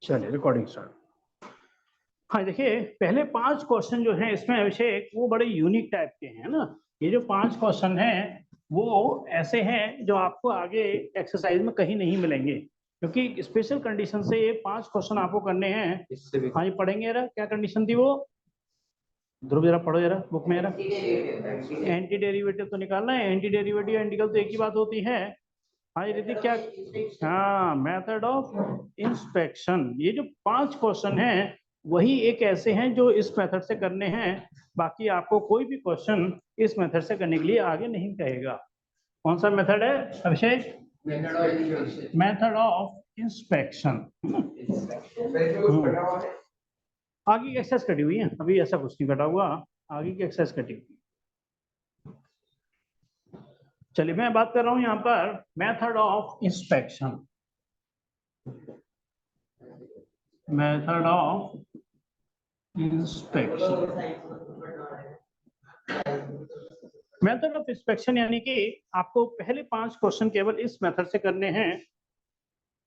चलिए recording start. हाँ देखिए, पहले 5 क्वेश्चन जो हैं इसमें अभिषेक वो बड़े यूनिक टाइप के हैं ना। ये जो 5 क्वेश्चन हैं वो ऐसे हैं जो आपको आगे एक्सरसाइज में कहीं नहीं मिलेंगे, क्योंकि स्पेशल कंडीशन से ये 5 क्वेश्चन आपको करने हैं। हाँ, ये पढ़ेंगे जरा, क्या कंडीशन थी वो? ध्रुव जरा पढ़ो जरा बुक में जरा। एंटी डेरिवेटिव तो निकालना है, एंटी डेरिवेटिव इंटीग्रल तो एक ही बात होती है। हाँ ये दीदी क्या? हाँ, मेथड ऑफ इंस्पेक्शन। ये जो 5 क्वेश्चन हैं वही एक ऐसे हैं जो इस मेथड से करने हैं। बाकी आपको कोई भी क्वेश्चन इस मेथड से करने के लिए आगे नहीं कहेगा। कौन सा मेथड है अभिषेक? Method of inspection. आगे की एक्सरसाइज कटी हुई है, अभी ऐसा कुछ नहीं कटा हुआ, आगे की एक्सरसाइज कटी हुई। चलिए मैं बात कर रहा हूं यहां पर method of inspection. Method of inspection, method of inspection यानी कि आपको पहले 5 क्वेश्चन केवल इस मेथड से करने हैं।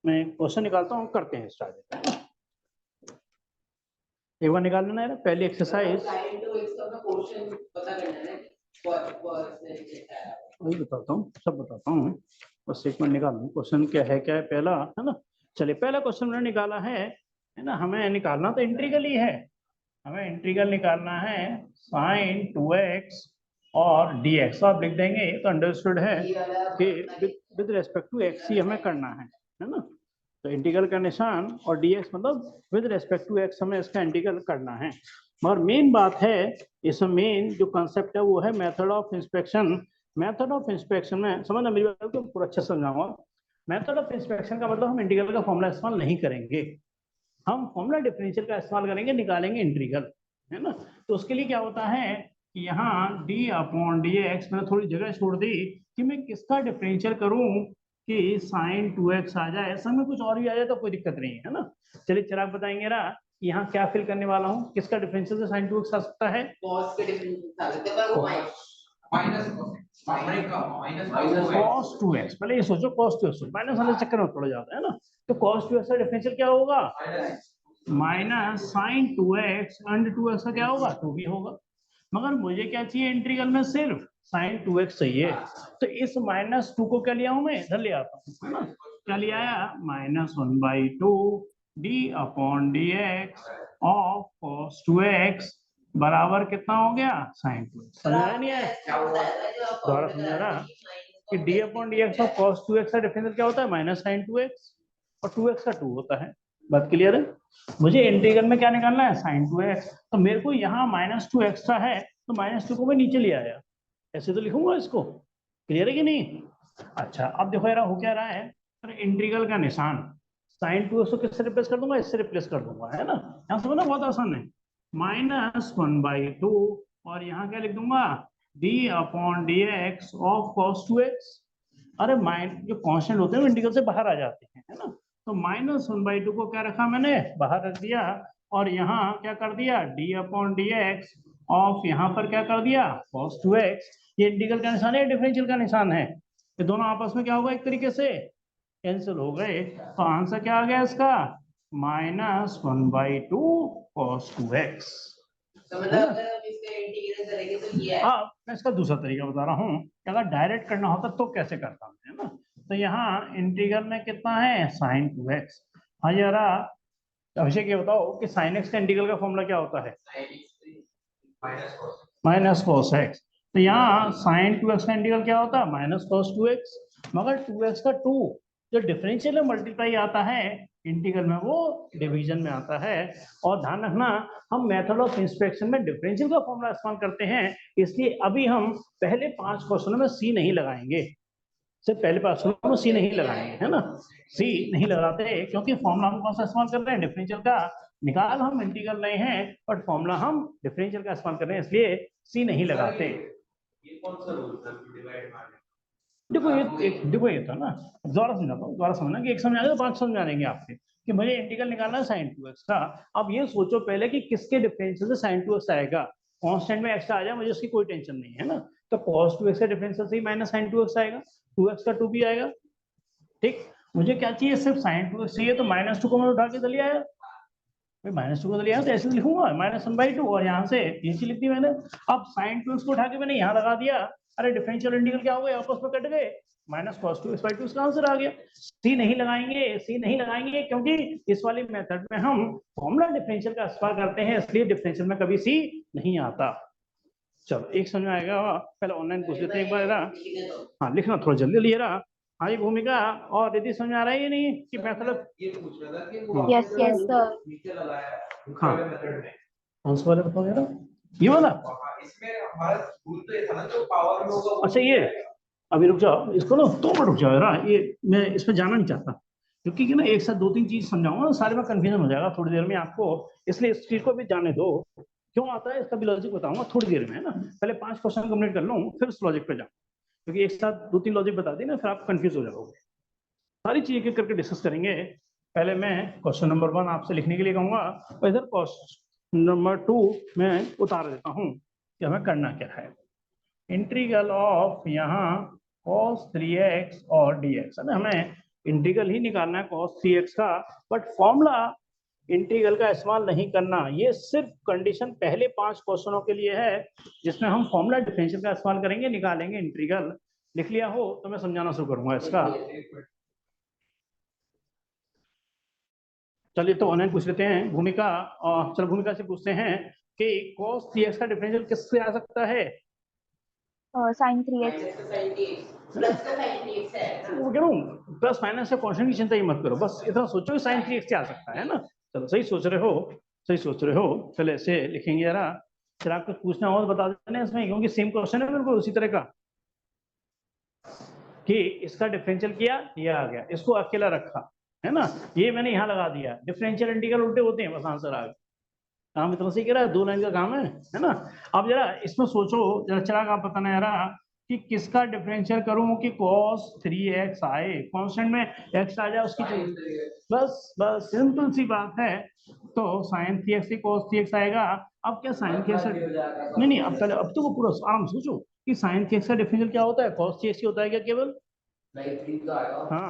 मैं क्वेश्चन निकालता हूं, करते हैं स्टार्ट। एक बार निकाल लेना है पहली एक्सरसाइज। वही बताता हूँ, सब बताता हूँ, बस एक मिनट निकाल लूँ क्वेश्चन क्या है पहला, है ना। चलिए पहला क्वेश्चन मैंने निकाला है ना। हमें निकालना तो इंटीग्रल ही है, हमें इंटीग्रल निकालना है sin 2x और dx। आप लिख देंगे तो अंडरस्टूड है कि विद रेस्पेक्ट टू x ही हमें करना है ना। तो इंटीग्रल का निशान और dx मतलब विद रेस्पेक्ट टू x हमें इसका इंटीग्रल करना है। मगर मेन बात है, इसमें मेन जो कंसेप्ट है वो है method of inspection. Method of inspection में समझना, मेरी बात को पूरा अच्छे से समझाऊंगा। मेथड ऑफ इंस्पेक्शन का मतलब हम इंटीग्रल का फॉर्मूला इस्तेमाल नहीं करेंगे, हम फॉर्मूला डिफरेंशियल का इस्तेमाल करेंगे, निकालेंगे इंटीग्रल, है ना। तो उसके लिए क्या होता है कि यहाँ डी अपॉन डी एक्स मैंने थोड़ी जगह छोड़ दी कि मैं किसका डिफरेंशियल करूं कि साइन 2x आ जाए, ऐसा में कुछ और भी आ जाए तो कोई दिक्कत नहीं है ना। चलिए चिराग बताएंगे ना कि यहाँ क्या फिल करने वाला हूँ, किसका डिफरेंशियल से साइन 2x आ सकता है? cos के डिफरेंशियल आ सकते हैं, पर वो cos 2x। पहले ये सोचो cos 2x, माइनस वाले चक्कर में पड़ जाता है ना। तो cos 2x का डिफरेंशियल क्या होगा? Minus sign 2x, under 2x का क्या होगा? 2 भी होगा। मगर मुझे क्या चाहिए इंटीग्रल में? सिर्फ साइन 2x चाहिए। तो इस माइनस 2 को क्या लिया हूं मैं? इधर ले आता हूं, है ना। क्या लिया आया? -1/2 D upon D x of cos 2x बराबर कितना हो गया? Sign 2x। समझ नहीं आया? दोबारा समझा रहा कि D upon D x of cos 2x का डिफरेंशियल क्या होता है? माइनस साइन 2x, और 2x का 2 होता है। बात क्लियर है? मुझे इंटीग्रल में क्या निकालना है? Sign 2x। तो मेरे को यहाँ -2 एक्स्ट्रा है, तो -2 को मैं नीचे ले आया, ऐसे तो लिखूंगा इसको। क्लियर है कि नहीं? अच्छा अब देखो यार हो क्या रहा है, इंटीग्रल का निशान साइन 2x को किससे रिप्लेस कर दूंगा? इससे रिप्लेस कर दूंगा, है ना। यहाँ समझना बहुत आसान है। -1/2 और यहाँ क्या लिख दूंगा? D upon D x of cos 2x। अरे माइन जो कांस्टेंट होते हैं इंटीग्रल से बाहर आ जाते हैं, है ना। तो -1/2 को क्या रखा मैंने? बाहर रख दिया, और यहाँ क्या कर दिया? D upon D x of यहाँ पर क्या कर दिया? cos 2x। ये इंटीग्रल का निशान है, डिफरेंशियल का निशान है, ये दोनों आपस में क्या होगा? एक तरीके से कैंसिल हो गए। तो आंसर क्या आ गया इसका? -1/2 cos 2x। हाँ मैं इसका दूसरा तरीका बता रहा हूँ कि अगर डायरेक्ट करना होता तो कैसे करता हूँ, है ना। तो यहाँ इंटीग्रल में कितना है? Sign 2x। हाँ यार अभिषेक ये बताओ कि साइन x का इंटीग्रल का फॉर्मूला क्या होता है? Minus cos x। तो यहाँ साइन 2x का इंटीग्रल क्या होता है? Minus cos 2x। मगर 2x का 2 जो डिफरेंशियल में मल्टीप्लाई आता है इंटीग्रल में, वो डिवीजन में आता है। और ध्यान रखना, हम मेथड ऑफ इंस्पेक्शन में डिफरेंशियल का फॉर्मूला इस्तेमाल करते हैं, इसलिए अभी हम पहले 5 क्वेश्चनों में सी नहीं लगाएंगे। सिर्फ पहले 5 क्वेश्चनों में सी नहीं लगाएंगे, है ना। सी नहीं लगाते क्योंकि फॉर्मूला हम कौन सा इस्तेमाल कर रहे हैं? डिफरेंशियल का। निकाल हम इंटीग्रल रहे हैं बट फॉर्मूला हम डिफरेंशियल का इस्तेमाल कर रहे हैं, इसलिए सी नहीं लगाते। देखो ये था ना, दोबारा समझाता हूँ, दोबारा समझना कि एक समझ आएगा तो 5 समझा देंगे आपके कि मुझे इंटीग्रल निकालना है साइन 2x का। अब ये सोचो पहले कि किसके डिफरेंशियल से साइन 2x आएगा। कांस्टेंट में एक्स्ट्रा आ जाए मुझे उसकी कोई टेंशन नहीं है ना। तो cos 2x के डिफरेंशियल से ही माइनस साइन 2x आएगा, 2x का 2 भी आएगा, ठीक। मुझे क्या चाहिए, सिर्फ साइन 2x चाहिए, तो -2 को मैं उठा के चलिए आया भाई, -2 को चलिए आया तो ऐसे लिखूंगा -1/2, और यहाँ से ये चीज लिख दी मैंने। अब साइन 2x को उठा के मैंने यहाँ लगा दिया, अरे डिफरेंशियल इंटीग्रल क्या हो गया, आपस में कट गए, -cos2x/2 इसका आंसर आ गया। सी नहीं लगाएंगे, सी नहीं लगाएंगे, क्योंकि इस वाली मेथड में हम फॉर्मूला डिफरेंशियल का इस्तेमाल करते हैं, इसलिए डिफरेंशियल में कभी सी नहीं आता। चलो एक समझ में आएगा, पहले ऑनलाइन पूछ लेते हैं एक बार। हाँ लिखना थोड़ा जल्दी लिए रहा। हाँ ये भूमिका और दीदी समझ में आ रहा है ये नहीं कि मतलब ये पूछ रहा था कि यस यस सर। नीचे लगाया हाँ मेथड में कौन सा वाला बताओ जरा, ये वाला। इसमें हमारा रूल तो ये था ना, जो पावर में होगा अच्छा ये अभी रुक जाओ इसको ना, 2 मिनट रुक जाओ जरा, ये मैं इस पर जाना नहीं चाहता, क्योंकि ना एक साथ 2-3 चीज समझाऊंगा सारे में कंफ्यूजन हो जाएगा थोड़ी देर में आपको, इसलिए इस चीज को भी जाने दो, क्यों आता है इसका भी लॉजिक बताऊंगा थोड़ी देर में, है ना। पहले 5 क्वेश्चन कंप्लीट कर लूँ फिर उस लॉजिक पे जाऊँ, क्योंकि एक साथ 2-3 लॉजिक बता दी ना फिर आप कंफ्यूज हो जाओगे। सारी चीजें करके डिस्कस करेंगे। पहले मैं क्वेश्चन नंबर 1 आपसे लिखने के लिए कहूंगा, और इधर क्वेश्चन नंबर 2 मैं उतार देता हूँ कि हमें करना क्या है। इंटीग्रल ऑफ यहाँ cos 3x और dx है ना, हमें इंटीग्रल ही निकालना है cos 3x का, बट फॉर्मूला इंटीग्रल का इस्तेमाल नहीं करना। ये सिर्फ कंडीशन पहले 5 क्वेश्चनों के लिए है, जिसमें हम फॉर्मूला डिफरेंशियल का इस्तेमाल करेंगे, निकालेंगे इंटीग्रल। लिख लिया हो तो मैं समझाना शुरू करूंगा इसका। चलिए तो ऑनलाइन पूछ लेते हैं भूमिका, चलो भूमिका से पूछते हैं कि cos 3x का डिफरेंशियल किससे आ सकता है। sin 3x। वो कह रहा हूँ प्लस माइनस से क्वेश्चन की चिंता ही मत करो, बस इतना सोचो कि sin 3x से आ सकता है ना। चलो सही सोच रहे हो, सही सोच रहे हो। चलो ऐसे लिखेंगे जरा, फिर आपको पूछना हो तो बता देना इसमें, क्योंकि सेम क्वेश्चन है बिल्कुल उसी तरह का, कि इसका डिफरेंशियल किया ये आ गया, इसको अकेला रखा है ना, ये मैंने यहाँ लगा दिया, डिफरेंशियल इंटीग्रल उल्टे होते हैं, बस आंसर आ गया। काम इतना सही कह रहा है, 2 लाइन का काम है ना। अब जरा इसमें सोचो जरा, चिराग आप पता नहीं रहा कि किसका डिफरेंशियल करूं कि cos 3x आए, कांस्टेंट में x आ जाए उसकी जगह, बस बस सिंपल सी बात है। तो sin 3x से cos 3x आएगा। अब क्या sin 3x नहीं, अब पहले अब तो वो पूरा आराम सोचो कि sin 3x का डिफरेंशियल क्या होता है, cos 3x होता है क्या केवल, हाँ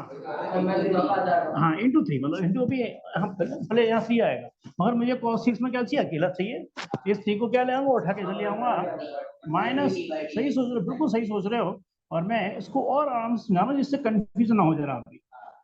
हाँ इंटू 3, मतलब इंटू भी हाँ पहले यहाँ 3 आएगा, मगर मुझे cos 6 में क्या चाहिए, अकेला चाहिए। इस 3 को क्या ले आऊंगा, उठा के चले आऊंगा माइनस, सही सोच रहे हो, बिल्कुल सही सोच रहे हो। और मैं इसको और आराम से समझाऊंगा जिससे कंफ्यूजन ना हो जरा आपकी।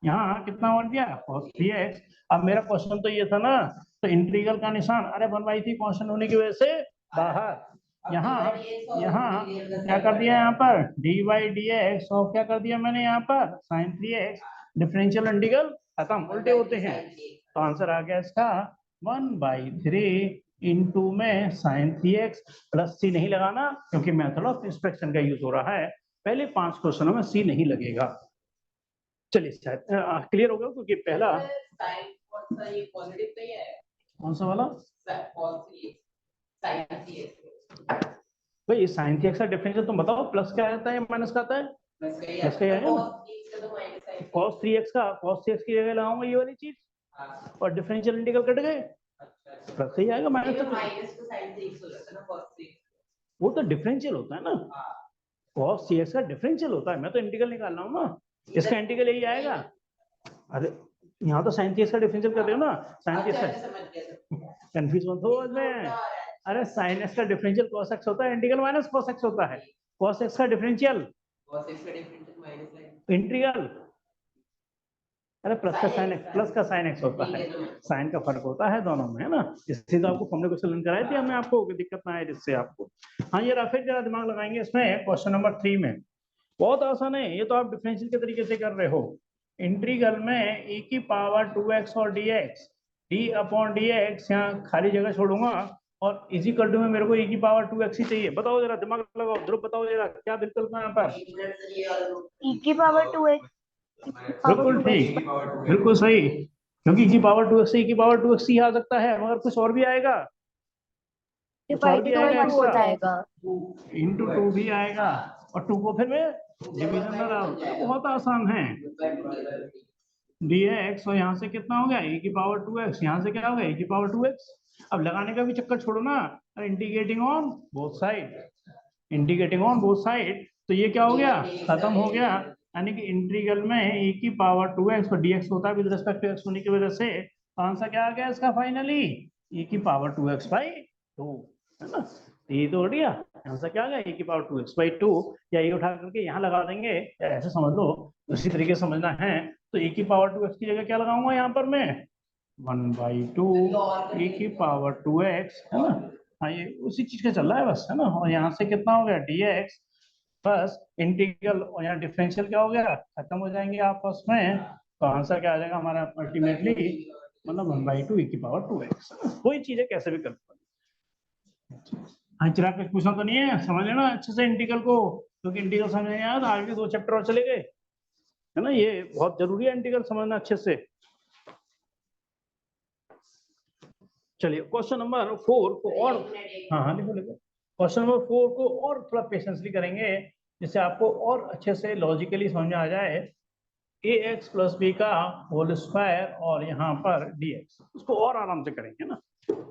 यहाँ कितना बढ़ गया cos 3x। अब मेरा क्वेश्चन तो ये था ना, तो इंटीग्रल का निशान अरे 1/3 कांस्टेंट होने की वजह से बाहर, यहाँ यहाँ क्या कर दिया, यहाँ पर dy/dx, और क्या कर दिया मैंने यहाँ पर sin 3x, डिफरेंशियल इंटीग्रल खत्म, उल्टे होते हैं। तो आंसर आ गया इसका 1/3 इंटू में sin 3x, प्लस सी नहीं लगाना क्योंकि मेथड ऑफ इंस्पेक्शन का यूज हो रहा है, पहले 5 क्वेश्चनों में सी नहीं लगेगा। चलिए शायद क्लियर होगा, क्योंकि पहला कौन सा वाला भाई, sin 3x का डिफरेंशियल तुम बताओ, प्लस क्या आता है माइनस का आता है, प्लस का है ना, cos 3x का cos 3x की जगह लगाऊंगा ये वाली चीज, और डिफरेंशियल इंटीग्रल कट गए, प्लस ही आएगा, माइनस वो तो डिफरेंशियल होता है ना, cos 3x का डिफरेंशियल होता है, मैं तो इंटीग्रल निकाल रहा हूँ ना, इसका इंटीग्रल यही आएगा। अरे यहाँ तो sin 3x का डिफरेंशियल कर रहे हो ना, sin 3x का कंफ्यूज मत हो में, अरे sin x का डिफरेंशियल cos x होता है, इंटीग्रल माइनस cos x होता है, cos x का डिफरेंशियल इंटीग्रल, अरे प्लस का साइन एक्स, प्लस का साइन एक्स होता है, साइन का फर्क होता है दोनों में, है ना। इससे तो आपको फॉर्मूले क्वेश्चन कराए थे हमने आपको, कोई दिक्कत ना आए जिससे आपको। हाँ ये फिर जरा दिमाग लगाएंगे इसमें, क्वेश्चन नंबर 3 में बहुत आसान है ये तो, आप डिफरेंशियल के तरीके से कर रहे हो। इंटीग्रल में e की पावर 2x और dx, d/dx यहाँ खाली जगह छोड़ूंगा, और इसी कर में मेरे को e की पावर 2x ही चाहिए। बताओ जरा, दिमाग लगाओ, ध्रुव बताओ जरा क्या विकल्प है यहाँ पर, e की पावर 2x, बिल्कुल ठीक, बिल्कुल सही, क्योंकि e की पावर 2x से e की पावर 2x ही आ सकता है, मगर कुछ और भी आएगा, कुछ और भी आएगा, हो जाएगा, इंटू 2 भी आएगा, और 2 को फिर मैं डिवीजन में डाल, बहुत आसान है। dx, और यहाँ से कितना हो गया e की पावर 2x, यहाँ से क्या हो गया e की पावर 2x। अब लगाने का भी चक्कर छोड़ो ना, integrating on both side, integrating on both side, तो ये क्या हो गया, खत्म हो गया, यानी कि इंटीग्रल में e की पावर 2x और dx होता है विद रिस्पेक्ट टू x होने की वजह से, तो आंसर क्या आ गया इसका फाइनली e की पावर 2x/2, है ना। तो ये तो हो गया आंसर, क्या आ गया e की पावर 2x/2, या ये उठा करके यहाँ लगा देंगे, या ऐसे समझ लो, उसी तरीके से समझना है तो e की पावर 2x की जगह क्या लगाऊंगा यहाँ पर मैं 1/2 e की पावर 2x, है ना। हाँ ये उसी चीज का चल रहा है बस, है ना। और यहाँ से कितना हो गया dx बस इंटीग्रल, और यहाँ डिफरेंशियल क्या हो गया, खत्म हो जाएंगे आपस में, तो आंसर क्या आ जाएगा हमारा अल्टीमेटली, मतलब 1/2 e की पावर 2x। कोई चीज है कैसे भी कर सकते। हाँ चिराग कुछ पूछना तो नहीं है, समझ लेना अच्छे से इंटीग्रल को, क्योंकि इंटीग्रल समझ नहीं आया तो आगे 2 चैप्टर और चले गए, है ना। ये बहुत जरूरी है इंटीग्रल समझना अच्छे से। चलिए क्वेश्चन नंबर 4 को और, हाँ हाँ लिखो लिखो, क्वेश्चन नंबर 4 को और थोड़ा पेशेंसली करेंगे, जिससे आपको और अच्छे से लॉजिकली समझ में आ जाए। ax प्लस बी का होल स्क्वायर और यहाँ पर dx, उसको और आराम से करेंगे ना,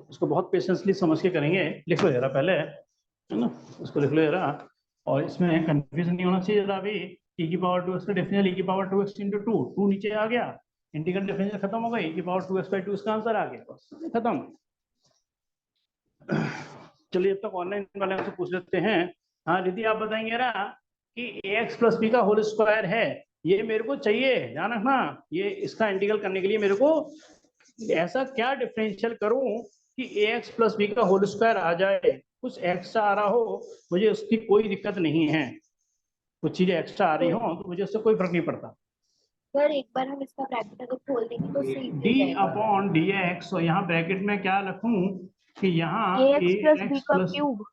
उसको बहुत पेशेंसली समझ के करेंगे। लिख लो जरा पहले, है ना, उसको लिख लो जरा, और इसमें कंफ्यूजन नहीं होना चाहिए जरा भी। e की पावर 2x का डिफरेंशियल e की पावर 2x इंटू 2 नीचे आ गया, इंटीग्रल डिफरेंशियल खत्म हो गई, e की पावर 2x/2 इसका आंसर आ गया, बस खत्म। चलिए अब तक ऑनलाइन वाले से पूछ लेते हैं। हाँ रिद्धि आप बताएंगे ना कि ax प्लस बी का होल स्क्वायर है, ये मेरे को चाहिए, ध्यान रखना, ये इसका इंटीग्रल करने के लिए मेरे को ऐसा क्या डिफरेंशियल करूं कि ax प्लस बी का होल स्क्वायर आ जाए, कुछ एक्स्ट्रा आ रहा हो, मुझे उसकी कोई दिक्कत नहीं है, कुछ चीजें एक्स्ट्रा आ रही हो तो मुझे उससे कोई फर्क नहीं पड़ता। सर एक बार हम इसका ब्रैकेट अगर खोल देंगे तो सही हो d जाएगा। अपॉन dx, और यहाँ ब्रैकेट में क्या रखूं कि यहाँ ax प्लस बी ax का प्लस, क्यूब।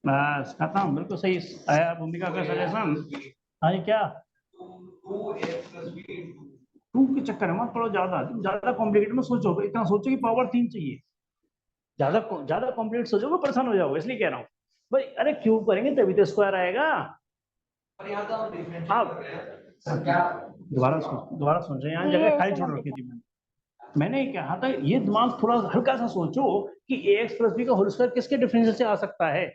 बस खत्म, बिल्कुल सही आया भूमिका का सजेशन। हाँ क्या 2x plus b into 2 के चक्कर में मत पड़ो, ज्यादा ज्यादा कॉम्प्लिकेटेड में सोचो, इतना सोचो कि पावर 3 चाहिए, ज्यादा ज्यादा कॉम्प्लिकेट सोचोगे परेशान हो जाओगे, इसलिए कह रहा हूँ भाई, अरे क्यूब करेंगे तभी तो स्क्वायर आएगा। और यहाँ तो हम डिफरेंशियल आप कर रहे हैं क्या। दोबारा सुन रहे हैं, यहाँ ये जगह खाली छोड़ समझ रखी गया। थी मैंने कहा था ये दिमाग थोड़ा हल्का सा सोचो कि ax प्लस बी का होल स्क्वायर किसके डिफरेंशियल से आ सकता है,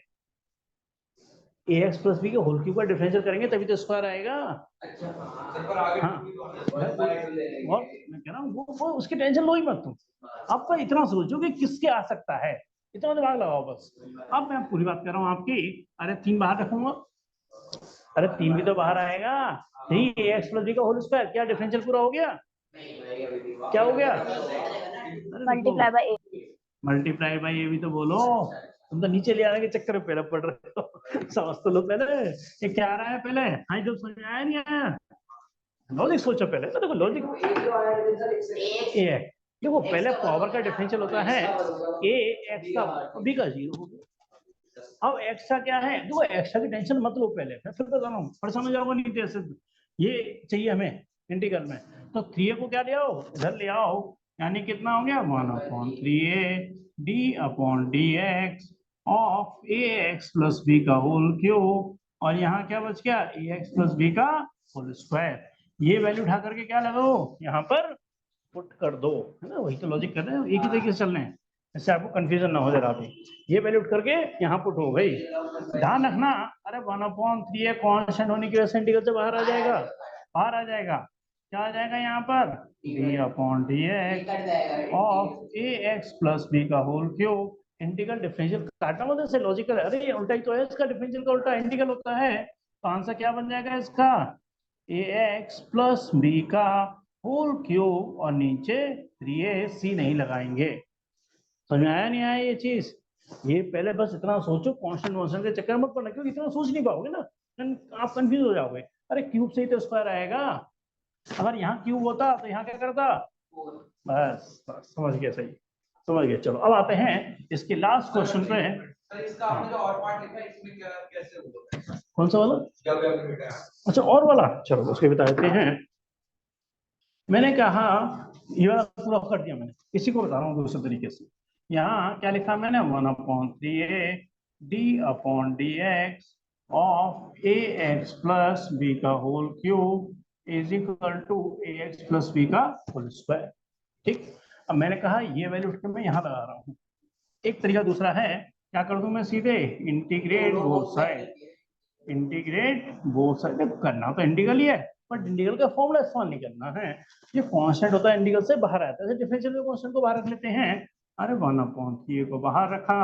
ax प्लस बी के होल क्यूब का डिफरेंशियल करेंगे तभी तो स्क्वायर आएगा। अच्छा सर पर आगे हाँ और मैं कह रहा हूँ वो उसकी टेंशन लो ही मत तुम, आपका इतना सोचो कि किसके आ सकता है, इतना दिमाग लगाओ बस। अब मैं पूरी बात कर रहा हूँ आपकी, अरे 3 बाहर रखूंगा, अरे 3 भी तो बाहर आएगा, यही एक्स प्लस बी का होल स्क्वायर, क्या डिफरेंशियल पूरा हो गया, क्या हो गया, multiply by A. Multiply by ये भी तो बोलो, तुम तो नीचे ले आने के चक्कर में पहले पड़ रहे हो समझ तो लो पहले ये क्या आ रहा है पहले, हाँ जब समझ में आया नहीं आया, लॉजिक सोचो पहले ना, देखो लॉजिक ए है, देखो पहले पावर का डिफरेंशियल होता है ए एक्स का बी का 0 हो गया, अब एक्स्ट्रा क्या है, देखो एक्स्ट्रा की टेंशन मत लो पहले, मैं फिर बता रहा हूँ परेशान हो जाओगे नहीं जैसे, ये चाहिए हमें इंटीग्रल में, तो 3a को क्या ले आओ, इधर ले आओ, यानी कितना हो गया 1/3a d upon dx of ax plus b का होल क्यूब, और यहाँ क्या बच गया ax प्लस b का होल स्क्वायर, ये वैल्यू उठा करके क्या लगाओ यहाँ पर पुट कर दो, है ना, वही तो लॉजिक कर रहे हैं, एक ही तरीके से चल रहे हैं, इससे आपको कंफ्यूजन ना हो जरा भी, ये वैल्यू उठ करके यहाँ पुट हो गई, ध्यान रखना, अरे 1/3 कांस्टेंट होने की वजह से इंटीग्रल से बाहर आ जाएगा, बाहर आ जाएगा, क्या आ जाएगा यहाँ पर d upon dx of ax plus b का होल क्यूब, इंटीग्रल डिफरेंशियल काटना मतलब से लॉजिकल है, अरे ये उल्टा ही तो है, इसका डिफरेंशियल का उल्टा इंटीग्रल होता है, तो आंसर क्या बन जाएगा इसका ax प्लस b का होल क्यूब, और नीचे 3ac नहीं लगाएंगे, समझ में आया नहीं आया ये चीज, ये पहले बस इतना सोचो, कांस्टेंट वांस्टेंट के चक्कर मत पड़ना, क्योंकि इतना सोच नहीं पाओगे ना, आप कंफ्यूज हो जाओगे, अरे क्यूब से ही तो स्क्वायर आएगा, अगर यहाँ क्यूब होता तो यहाँ क्या करता, बस समझ गया, सही समझ गया। चलो अब आते हैं इसके लास्ट क्वेश्चन पे, सर इसका आपने जो और पार्ट लिखा है इसमें क्या कैसे होगा, कौन सा वाला, क्या क्या लिखा है। अच्छा और वाला, चलो उसके बता देते हैं, मैंने कहा ये वाला पूरा कर दिया मैंने, इसी को बता रहा हूँ दूसरे तरीके से, यहाँ क्या लिखा मैंने 1/3a d upon dx of ax plus b का whole cube is equal to ax plus b का होल स्क्वायर, ठीक। अब मैंने कहा ये वैल्यू उठ के मैं यहाँ लगा रहा हूँ, एक तरीका दूसरा है, क्या कर दूं मैं सीधे integrate both side, integrate both side, करना तो इंटीग्रल ही है, बट इंटीग्रल का फॉर्मूला इस्तेमाल नहीं करना है। ये कांस्टेंट होता है, इंटीग्रल से बाहर आता है, डिफरेंशियल में कांस्टेंट को बाहर रख लेते हैं। अरे 1/3 को बाहर रखा,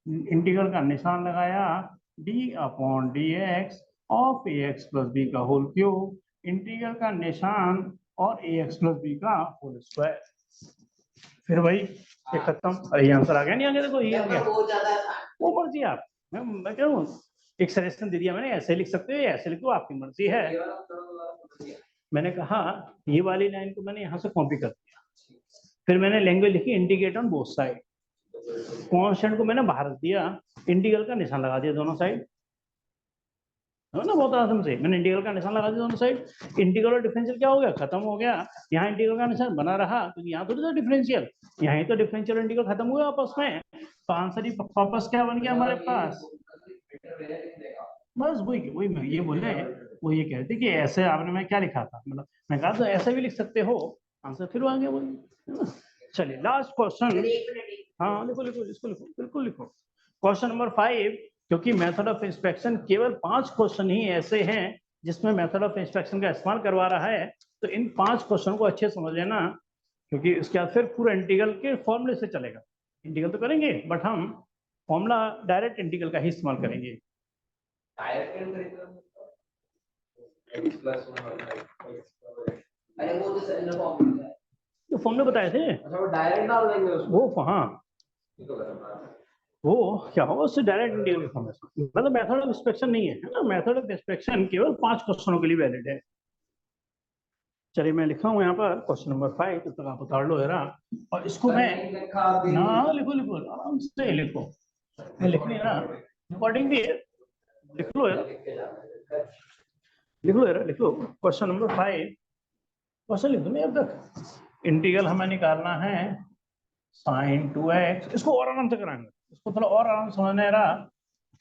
इंटीग्रल का निशान लगाया, d/dx of ax plus B का होल क्यूब, इंटीग्रल का निशान और ax प्लस बी का होल स्क्वायर। फिर भाई ये खत्म। अरे ये आंसर आ गया, नहीं आ गया? देखो ये आ गया, वो मर्जी आप, मैं कह रहा हूँ एक सजेशन दे दिया मैंने, ऐसे लिख सकते हो या ऐसे लिख दो, आपकी मर्जी है। मैंने कहा ये वाली लाइन को मैंने यहाँ से कॉपी कर दिया, फिर मैंने लैंग्वेज लिखी integrate on both side, constant को मैंने बाहर रख दिया, इंटीग्रल का निशान लगा दिया दोनों साइड, है ना? बहुत आसानी से मैंने इंटीग्रल का निशान लगा दिया दोनों साइड। इंटीग्रल और डिफरेंशियल क्या हो गया? खत्म हो गया। यहाँ इंटीग्रल का निशान बना रहा क्योंकि यहाँ थोड़ी सा डिफरेंशियल, यहाँ ही तो डिफरेंशियल इंटीग्रल खत्म हुआ आपस में, तो आंसर ही वापस क्या बन गया हमारे पास? बस वही वही ये बोले, वो ये कहते कि ऐसे आपने, मैं क्या लिखा था, मतलब मैं कहा तो ऐसे भी लिख सकते हो, आंसर फिर आ गया वही, है ना? चलिए लास्ट क्वेश्चन, हाँ लिखो लिखो, इसको लिखो, बिल्कुल लिखो। क्वेश्चन नंबर 5, क्योंकि मेथड ऑफ इंस्पेक्शन केवल 5 क्वेश्चन ही ऐसे हैं जिसमें मेथड ऑफ इंस्पेक्शन का इस्तेमाल करवा रहा है, तो इन 5 क्वेश्चन को अच्छे समझ लेना, क्योंकि इसके बाद फिर पूरा इंटीग्रल के फॉर्मूले से चलेगा। इंटीग्रल तो करेंगे बट हम फॉर्मूला डायरेक्ट इंटीग्रल का ही इस्तेमाल करेंगे। जो फॉर्मूले बताए थे, अच्छा वो डायरेक्ट डाल देंगे उसको? वो हाँ, वो क्या होगा उससे डायरेक्ट इंटीग्रल फॉर्मेशन, मतलब मेथड ऑफ इंस्पेक्शन नहीं है, है ना? मेथड ऑफ इंस्पेक्शन केवल 5 क्वेश्चनों के लिए वैलिड है। चलिए मैं लिखा हूँ यहाँ पर क्वेश्चन नंबर 5, तब तक आप उतार लो जरा, और इसको मैं ना लिखो लिखो आराम से लिखो, मैं लिख लिया ना, रिकॉर्डिंग भी है, लिख लो यार, लिख लो यार, लिख लो। क्वेश्चन नंबर 5, क्वेश्चन लिख दो नहीं अब तक। इंटीग्रल हमें निकालना है sin 2x, इसको और आराम से कराएंगे, इसको थोड़ा और आराम से समझना है रहा,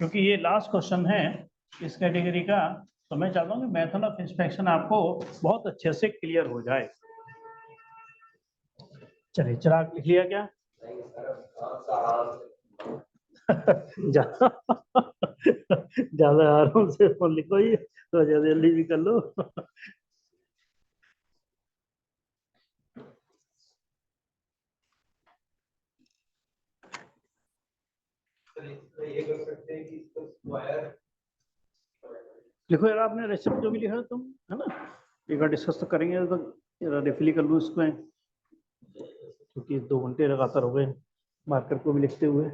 क्योंकि ये लास्ट क्वेश्चन है इस कैटेगरी का, तो मैं चाहता हूँ कि मेथड ऑफ इंस्पेक्शन आपको बहुत अच्छे से क्लियर हो जाए। चलिए चिराग लिख लिया क्या? ज्यादा आराम से फोन लिखो, ये तो जल्दी भी कर लो। ये कर सकते हैं कि इसको स्क्वायर लिखो यार, आपने रेसिपी जो भी लिखा तुम, है ना, एक बार डिस्कस तो करेंगे, तो रिफिल कर लूँ इसमें, क्योंकि 2 घंटे लगातार हो गए मार्कर को भी लिखते हुए।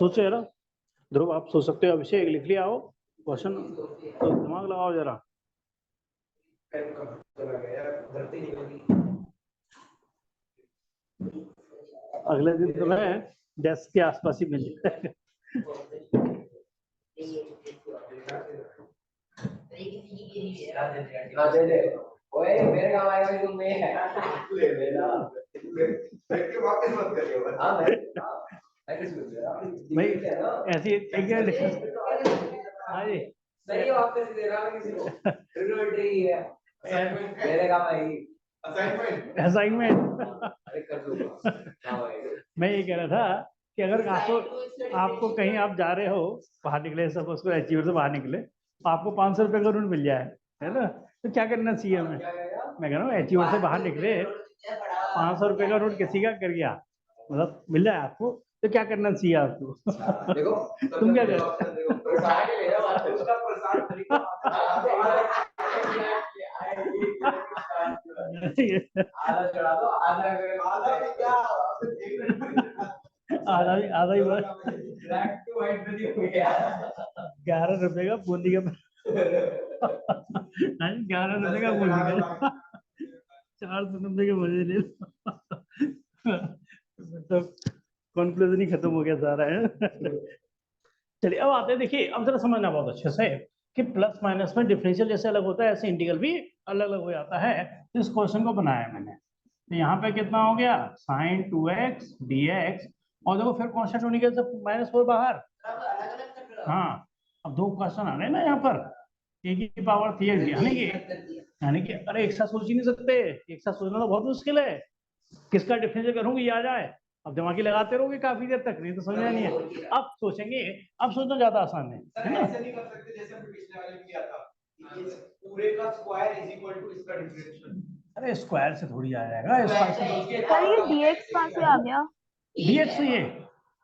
सोचो यार, ध्रुव आप सोच सकते हो, अभिषेक लिख लिया हो क्वेश्चन, तो दिमाग लगाओ जरा। अगले दिन तो मैं डेस्क के आसपास ही मिल जाएगा। ओए मेरे काम आएगा भी तुम में ले लेना बैठ के वापस मत करियो। हां भाई ऐसी एक नहीं वापस दे रहा मैं किसी को रिलेटरी है मेरे काम आएगी असाइनमेंट। अरे कर दूंगा। हां भाई मैं ये कह रहा था कि अगर आपको कहीं आप जा रहे हो, बाहर निकले, सपोज को अचीवर से बाहर निकले, आपको 500 रुपए का नोट मिल जाए, है ना, तो क्या करना चाहिए हमें? मैं कह रहा हूँ अचीवर से बाहर निकले, 500 रुपए का नोट किसी का कर गया, मतलब मिल जाए आपको, तो क्या करना चाहिए आपको? देखो तुम क्या कर? प्रसाद ले जा उसका प्रसाद तरीका आधा चढ़ा दो आधा क्या आधा ही ब्लैक टू व्हाइट नहीं हो गया 11 रुपए का बूंदी का 11 रुपए का बूंदी का 400 रुपए के मजे ले लो। तो कॉन्क्लूजन ही खत्म हो गया सारा, है। चलिए अब आते हैं, देखिए अब जरा समझना बहुत अच्छे से कि प्लस माइनस में डिफरेंशियल जैसे अलग होता है, ऐसे इंटीग्रल भी अलग अलग हो जाता है। तो इस क्वेश्चन को बनाया मैंने, तो यहाँ पे कितना हो गया sin 2x dx, और देखो फिर कांस्टेंट होने के -4 बाहर। हाँ, अब 2 क्वेश्चन आ रहे हैं ना यहाँ पर, a की पावर 3x, यानी कि अरे एक साथ सोच ही नहीं सकते, एक साथ सोचना तो बहुत मुश्किल है, किसका डिफरेंशियल करूंगी ये आ जाए, अब दिमागी लगाते रहोगे काफी देर तक, नहीं तो समझ में नहीं है। अब सोचेंगे, अब सोचना ज्यादा आसान है सर ना। ऐसे नहीं कर सकते जैसे हमने पिछले वाले में किया था, इस पूरे का स्क्वायर इज इक्वल टू इसका डिफरेंशियल। अरे स्क्वायर से थोड़ी आ जाएगा, स्क्वायर से सर ये dx कहाँ से आ गया? डीएक्स, ये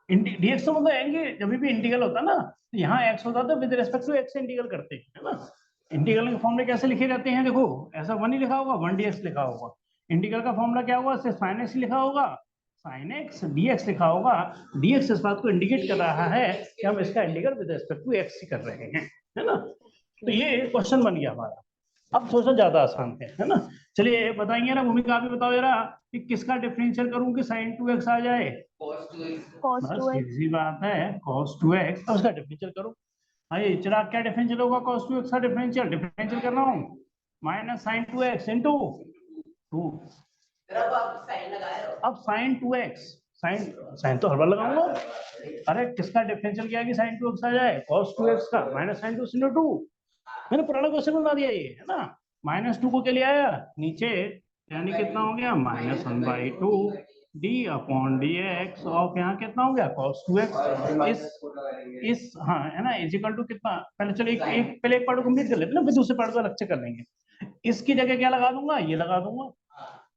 डीएक्स तो मतलब आएंगे जब भी इंटीग्रल होता है ना, तो यहाँ एक्स होता है तो with respect to x integral करते हैं, है ना। इंटीग्रल के फॉर्मूले कैसे लिखे जाते हैं, देखो ऐसा 1 ही लिखा होगा, 1 dx लिखा होगा। इंटीग्रल का फॉर्मूला क्या होगा, सिर्फ sin x लिखा होगा, sin x dx लिखा होगा। dx इस बात को इंडिकेट कर रहा है कि हम इसका integral with respect to x ही कर रहे हैं, है ना। तो ये क्वेश्चन बन गया हमारा। अब सोचना ज्यादा आसान है ना। चलिए बताइए ना, भूमिका आप भी बताओ जरा कि किसका डिफरेंशियल करूं कि sin 2x आ जाए। cos बस 2x। इजी बात है, cos 2x, अब उसका डिफरेंशियल करो। आइए चिराग, क्या डिफरेंशियल होगा cos 2x का? डिफरेंशियल कर रहा हूँ, माइनस sin 2x इंटू 2। अब sin 2x, साइन तो हर बार लगाऊंगा। अरे किसका डिफरेंशियल किया कि sin 2x आ जाए, cos 2x का माइनस sin 2 इंटू 2। मैंने पुराना क्वेश्चन बना दिया ये, है ना। -2 को क्या ले आया नीचे, यानी कितना हो गया -1/2 डी अपॉन डी एक्स, और यहाँ कितना हो गया cos 2x। इस हाँ है ना, इजिकल टू कितना, पहले चलो पहले एक पार्ट को कंप्लीट कर लेते हैं ना, फिर दूसरे पार्ट को अलग से कर लेंगे। इसकी जगह क्या लगा दूंगा, ये लगा दूंगा,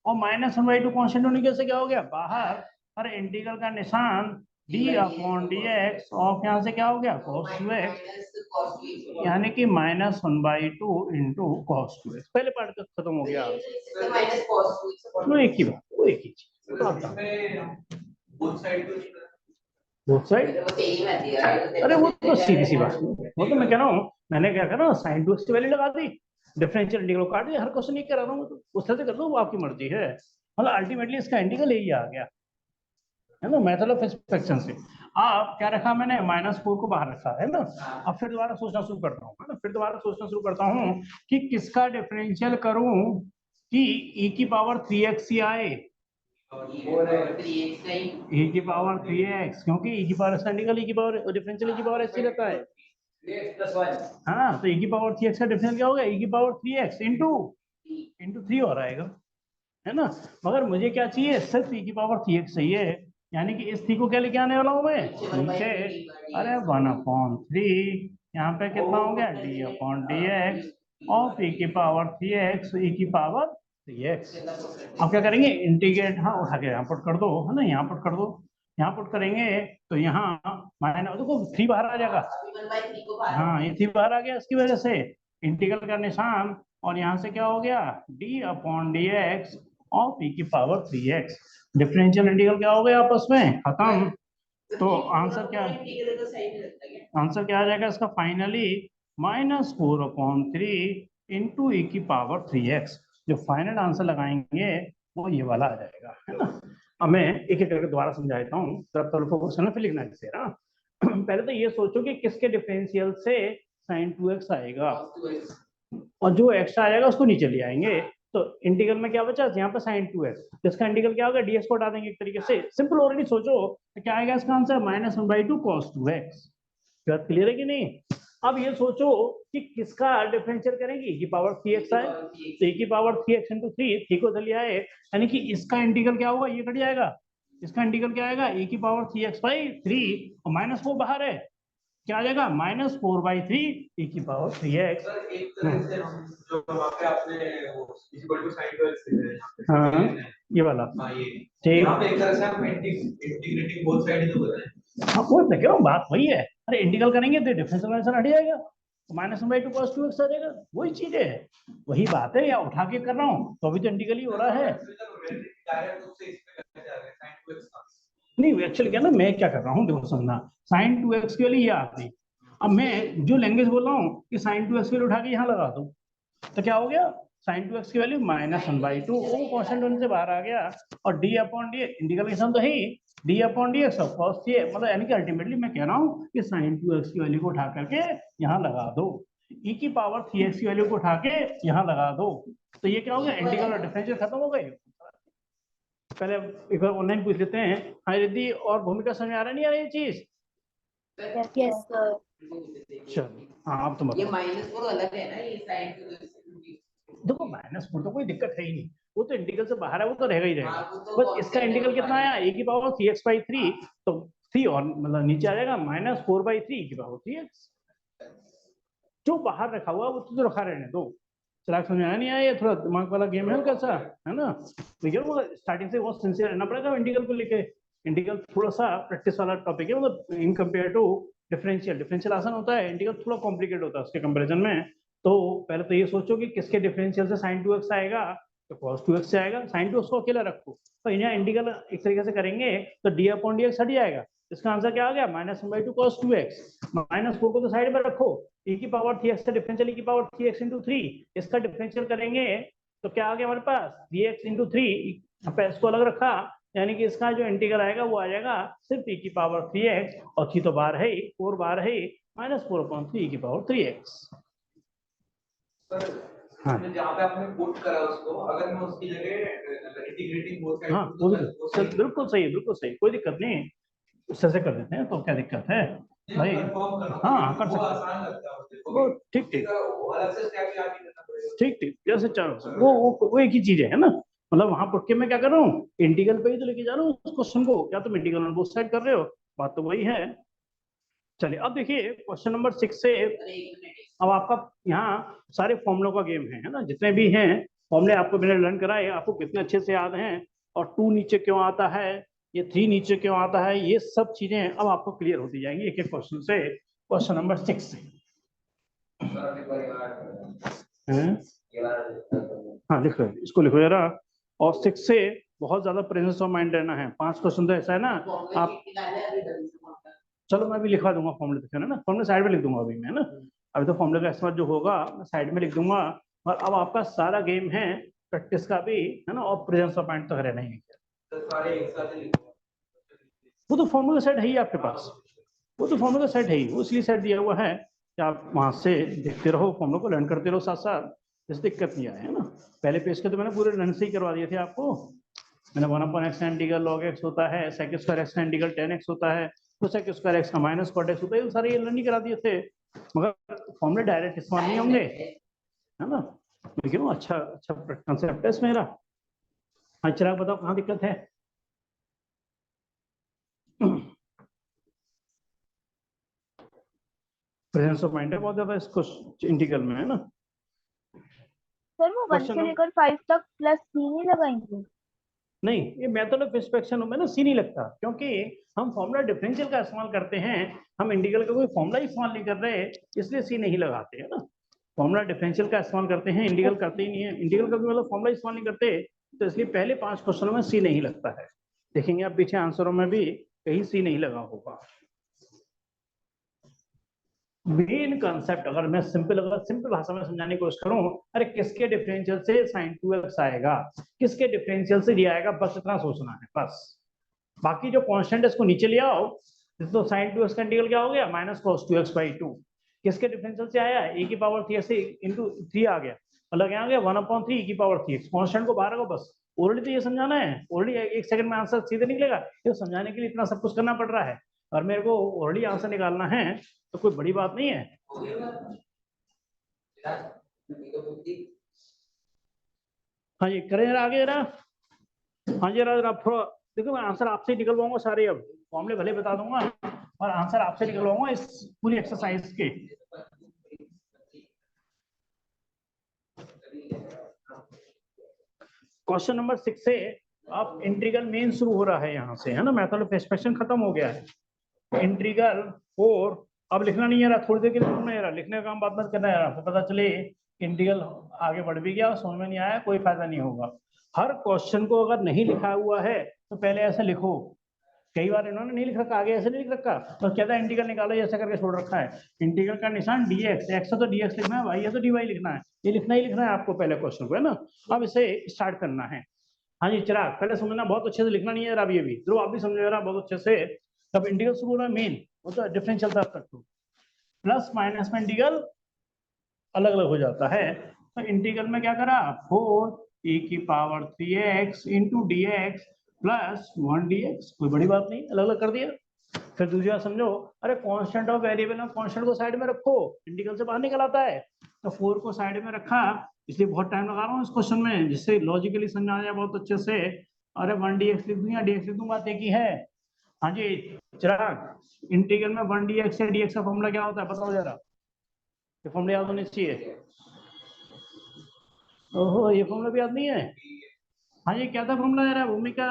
और -1/2 कांस्टेंट होने की वजह से क्या हो गया बाहर, और इंटीग्रल का निशान डी अपॉन डी एक्स, और यहाँ से क्या हो गया cos 2x, यानी कि -1/2 इंटू cos 2x। पहले पार्ट का खत्म हो गया, वो एक ही बात, वो एक ही चीज। बोथ साइड, अरे वो तो सीधी सी बात है, वो तो मैं कह रहा हूँ, मैंने क्या करा sin 2x की वैल्यू लगा दी, डिफरेंशियल इंटीग्रल काट दिया, हर क्वेश्चन ये करा रहा हूँ, उस तरह से कर लो, वो आपकी मर्जी है। मतलब अल्टीमेटली इसका इंटीग्रल यही आ गया, है ना, मेथड ऑफ एक्सपेक्शन से। अब क्या रखा मैंने, -4 को बाहर रखा, है ना। अब फिर दोबारा सोचना शुरू करता हूँ, है ना, फिर दोबारा सोचना शुरू करता हूँ कि किसका डिफरेंशियल करूं कि e की पावर 3x ही आए, e की पावर 3x, क्योंकि e की पावर इसका इंटीग्रल, e की पावर डिफरेंशियल, e की पावर ऐसे रहता है। हाँ, तो e की पावर 3x का डिफरेंशियल क्या होगा, e की पावर 3x इंटू 3 और आएगा, है ना। मगर मुझे क्या चाहिए, सिर्फ e की पावर 3x चाहिए, यानी कि इस 3 को क्या लेके आने वाला हूं मैं नीचे। अरे 1/3, यहाँ पे कितना हो गया d upon D x of e की पावर 3x, e की पावर 3x। अब क्या करेंगे, इंटीग्रेट, हाँ उठा के यहाँ पुट कर दो, है ना, यहाँ पुट कर दो, यहाँ पुट करेंगे तो यहाँ माइनस, देखो 3 बाहर आ जाएगा, हाँ ये 3 बाहर आ गया, इसकी वजह से इंटीग्रल का निशान, और यहाँ से क्या हो गया d upon D x of e की पावर 3x। डिफरेंशियल इंटीग्रल क्या हो गया आपस में खत्म। तो आंसर क्या, आंसर क्या आ जाएगा इसका फाइनली, -4/3 इंटू e की पावर 3x। जो फाइनल आंसर लगाएंगे वो ये वाला आ जाएगा, है ना। अब मैं एक एक करके दोबारा समझा देता हूँ, तरफ फोकस करना, फिर लिखना इसे ना। पहले तो ये सोचो कि किसके डिफरेंशियल से sin 2x आएगा, और जो एक्स्ट्रा आएगा उसको नीचे ले आएंगे। तो इंटीग्रल में क्या बचा, यहाँ पे sin 2x, इसका इंटीग्रल क्या होगा, dx को हटा देंगे एक तरीके से, सिंपल ऑलरेडी सोचो, तो क्या आएगा इसका आंसर -1/2 cos 2x। बात क्लियर है कि नहीं। अब ये सोचो कि किसका डिफरेंशियल करेंगे, e की पावर 3x आए, तो e की पावर 3x इंटू 3 को चलिए आए, यानी कि इसका इंटीग्रल क्या होगा, ये कट जाएगा, इसका इंटीग्रल क्या आएगा, e की पावर 3x/3, और -4 बाहर है, क्या आ जाएगा -4/3 e की पावर 3x। एक तरह से जो वहाँ पे आपने वो इक्वल टू साइन 2x हाँ ये वाला, हाँ ये ठीक, यहाँ पे एक तरह से आप इंटीग्रेटिंग बोथ साइड तो कर रहे हैं। हाँ वो मैं कह रहा हूँ, बात वही है। अरे इंटीग्रल करेंगे तो डिफरेंशियल आंसर हट जाएगा, -1/2 cos 2x आ जाएगा, वही चीज है, वही बात है, या उठा के कर रहा हूँ तो अभी तो इंटीग्रल ही हो रहा है। डायरेक्ट रूप से इसमें करने जा रहे हैं साइन 2x का। नहीं एक्चुअली क्या ना, मैं क्या कर रहा हूँ देखो समझना, sin 2x के लिए ये आती, अब मैं जो लैंग्वेज बोल रहा हूँ कि sin 2x के लिए उठा के यहाँ लगा दो, तो क्या हो गया, sin 2x की वैल्यू -1/2, वो कांस्टेंट होने से बाहर आ गया, और d अपॉन डी इंटीग्रल निशान तो है ही, d upon D x, of ये मतलब, यानी कि अल्टीमेटली मैं कह रहा हूँ कि sin 2x की वैल्यू को उठा करके यहाँ लगा दो, e की पावर 3x की वैल्यू को उठा के यहाँ लगा दो, तो ये क्या हो गया, इंटीग्रल और डिफरेंशियल खत्म हो गए। पहले एक बार ऑनलाइन पूछ लेते हैं, हाँ रिद्धि और भूमिका समझ आ रहा नहीं आ रही ये चीज। Yes sir. चलो हाँ, अब तुम ये बताओ। -4 अलग है ना, ये साइन 2x। देखो -4 तो कोई दिक्कत है ही नहीं, वो तो इंटीग्रल से बाहर है, वो तो रहेगा ही रहेगा। बस इसका इंटीग्रल कितना आया, ए की पावर 3x/3, तो 3 और मतलब नीचे आ जाएगा -4/3 e की पावर 3x। जो बाहर रखा हुआ वो तो रखा रहने दो। चला समझ आया नहीं आया, ये थोड़ा दिमाग वाला गेम है कैसा, है ना। तो ये वो स्टार्टिंग से बहुत सिंसियर रहना पड़ेगा इंटीग्रल को लेके। इंटीग्रल थोड़ा सा प्रैक्टिस वाला टॉपिक है, मतलब in compare to differential. Differential आसान होता है, इंटीग्रल थोड़ा कॉम्प्लिकेट होता है उसके कंपेरिजन में। तो पहले तो ये सोचो कि किसके डिफरेंशियल से sin 2x आएगा, तो cos 2x से आएगा। sin 2x को अकेला रखो, तो यहाँ इंटीग्रल एक तरीके से करेंगे तो d/dx हट जाएगा। इसका आंसर क्या आ गया, -1/2 cos 2x। -4 को तो साइड में रखो, e की पावर 3x का डिफरेंशियल e की पावर 3x × 3, इसका डिफरेंशियल करेंगे तो क्या आ गया हमारे पास 3x × 3। यहाँ पे इसको अलग रखा, यानी कि इसका जो इंटीग्रल आएगा वो आ जाएगा सिर्फ e की पावर 3x, और 3 तो बाहर है, 4 बाहर है, -4/3 e की पावर 3x। हाँ, जहाँ पे आपने पुट करा उसको, अगर मैं उसकी जगह इंटीग्रेटिंग बोथ साइड, हाँ वो बिल्कुल सही, बिल्कुल सही, कोई दिक्कत नहीं, उससे से कर देते हैं, तो क्या दिक्कत है भाई। हाँ कर सकते हैं वो, ठीक ठीक ठीक ठीक, जैसे चाहो वो एक ही चीज है ना। मतलब वहां पुट के मैं क्या कर रहा हूँ, इंटीग्रल पे ही तो लेके जा रहा हूँ उस क्वेश्चन को, क्या तुम इंटीग्रल में बोथ साइड कर रहे हो, बात तो वही है। चलिए अब देखिए क्वेश्चन नंबर 6 से। अब आपका यहाँ सारे फॉर्मुलों का गेम है ना, जितने भी हैं फॉर्मुले आपको मैंने लर्न कराए, आपको कितने अच्छे से याद हैं, और 2 नीचे क्यों आता है, ये 3 नीचे क्यों आता है, ये सब चीजें अब आपको क्लियर होती जाएंगी एक एक क्वेश्चन से। क्वेश्चन नंबर 6 से हाँ लिखो, इसको लिखो जरा। और 6 से बहुत ज्यादा प्रेजेंस ऑफ माइंड रहना है। 5 क्वेश्चन तो ऐसा है ना आप, चलो मैं भी लिखवा दूंगा फॉर्मुले, देखो ना फॉर्मुले साइड में लिख दूंगा अभी मैं, है ना। अभी तो फॉर्मुले का इस्तेमाल जो होगा मैं साइड में लिख दूंगा। और अब आपका सारा गेम है प्रैक्टिस का भी, है ना, और प्रेजेंस ऑफ माइंड तो रहना ही है। वो तो फॉर्मुला सेट है ही आपके पास, वो तो फॉर्मुला सेट है ही, वो इसलिए सेट दिया हुआ है कि आप वहां से देखते रहो, फॉर्मुला को लर्न करते रहो साथ साथ, इस दिक्कत नहीं आए, है ना। पहले पेज के तो मैंने पूरे लर्न से ही करवा दिए थे आपको। मैंने 1/x इंटीग्रल log x होता है, sec² x का इंटीग्रल tan x होता है, तो sec² x का -cot x होता है, ये सारे ये लर्न ही करा दिए थे। मगर फॉर्मुले डायरेक्ट इस्तेमाल नहीं होंगे, है ना। लेकिन वो अच्छा अच्छा कंसेप्ट है इसमें मेरा। हाँ चिराग बताओ कहाँ दिक्कत है। प्रेजेंस ऑफ माइंड है बहुत ज्यादा इसको इंटीग्रल में, है ना। सर वो 1 से लेकर 5 तक प्लस सी नहीं लगाएंगे? नहीं, ये मेथड ऑफ इंस्पेक्शन में ना सी नहीं लगता, क्योंकि हम फॉर्मूला डिफरेंशियल का इस्तेमाल करते हैं, हम इंटीग्रल का कोई फॉर्मूला इस्तेमाल नहीं कर रहे, इसलिए सी नहीं लगाते, है ना। फॉर्मूला डिफरेंशियल का इस्तेमाल करते हैं, इंटीग्रल करते ही नहीं है, इंटीग्रल का भी मतलब फॉर्मूला इस्तेमाल नहीं करते, तो इसलिए पहले 5 क्वेश्चनों में सी नहीं लगता है। देखेंगे आप पीछे आंसरों में भी कहीं सी नहीं लगा होगा। मेन कंसेप्ट अगर मैं सिंपल भाषा में समझाने की कोशिश करूं, अरे किसके डिफरेंशियल से sin 2x आएगा, किसके डिफरेंशियल से ये आएगा, बस इतना सोचना है बस। बाकी जो कांस्टेंट है इसको नीचे ले आओ, तो sin 2x का इंटीग्रल क्या हो गया -cos 2x/2। किसके डिफरेंशियल से आया, e की पावर 3x × 3 आ गया, मतलब क्या आ गया 1/3 e की पावर 3x। कांस्टेंट को बाहर रखो बस। ऑलरेडी तो ये समझाना है, ऑलरेडी 1 सेकंड में आंसर सीधे निकलेगा, ये समझाने के लिए इतना सब कुछ करना पड़ रहा है, और मेरे को ऑलरेडी आंसर निकालना है, तो कोई बड़ी बात नहीं है। हाँ जी करें जरा आगे जरा। हाँ जी जरा थोड़ा देखो, मैं आंसर आपसे ही निकलवाऊंगा सारे, अब फॉर्मूले भले बता दूंगा और आंसर आपसे निकलवाऊंगा इस पूरी एक्सरसाइज के। क्वेश्चन नंबर 6 से अब इंटीग्रल मेन शुरू हो रहा है यहाँ से, है ना, मेथड ऑफ एक्सपेंशन खत्म हो गया है। इंटीग्रल 4 अब लिखना नहीं है रहा, थोड़ी देर के लिए लिखना है रहा, लिखने का काम बाद में करना है रहा, पता चले इंटीग्रल आगे बढ़ भी गया और समझ में नहीं आया, कोई फायदा नहीं होगा। हर क्वेश्चन को अगर नहीं लिखा हुआ है तो पहले ऐसे लिखो। कई बार इन्होंने नहीं लिख रखा, आगे ऐसे नहीं लिख रखा, तो कहता है इंटीग्रल निकालो, ऐसा करके छोड़ रखा है। इंटीग्रल का निशान dx, x है तो dx लिखना है, y है तो dy लिखना है, ये लिखना ही लिखना है आपको पहले क्वेश्चन को, है ना। अब इसे स्टार्ट करना है। हाँ जी चिराग पहले समझना, बहुत अच्छे से लिखना नहीं है अब ये भी ध्रुव आप भी समझ रहा बहुत अच्छे से। तब इंटीग्रल शुरू हो रहा है मेन, वो तो डिफरेंशियल था तक तो, प्लस माइनस में इंटीग्रल अलग अलग हो जाता है। तो इंटीग्रल में क्या करा, 4 e की पावर 3x × dx + 1 dx, कोई बड़ी बात नहीं, अलग अलग कर दिया। फिर दूसरी बात समझो, अरे कांस्टेंट और वेरिएबल में कांस्टेंट को साइड में रखो, इंटीग्रल से बाहर निकल आता है। तो 4 को साइड में रखा, इसलिए बहुत टाइम लगा रहा हूँ इस क्वेश्चन में, जिससे लॉजिकली समझ आ जाए बहुत अच्छे से। अरे 1 dx लिख दूं या dx लिख दूं, बात एक ही है। हाँ जी चिराग, इंटीग्रल में 1 dx या dx का फॉर्मूला क्या होता है बताओ जरा, ये फॉर्मूला याद होने चाहिए। ओहो, ये फॉर्मूला भी याद नहीं है। हाँ जी, क्या था फॉर्मूला जरा भूमिका?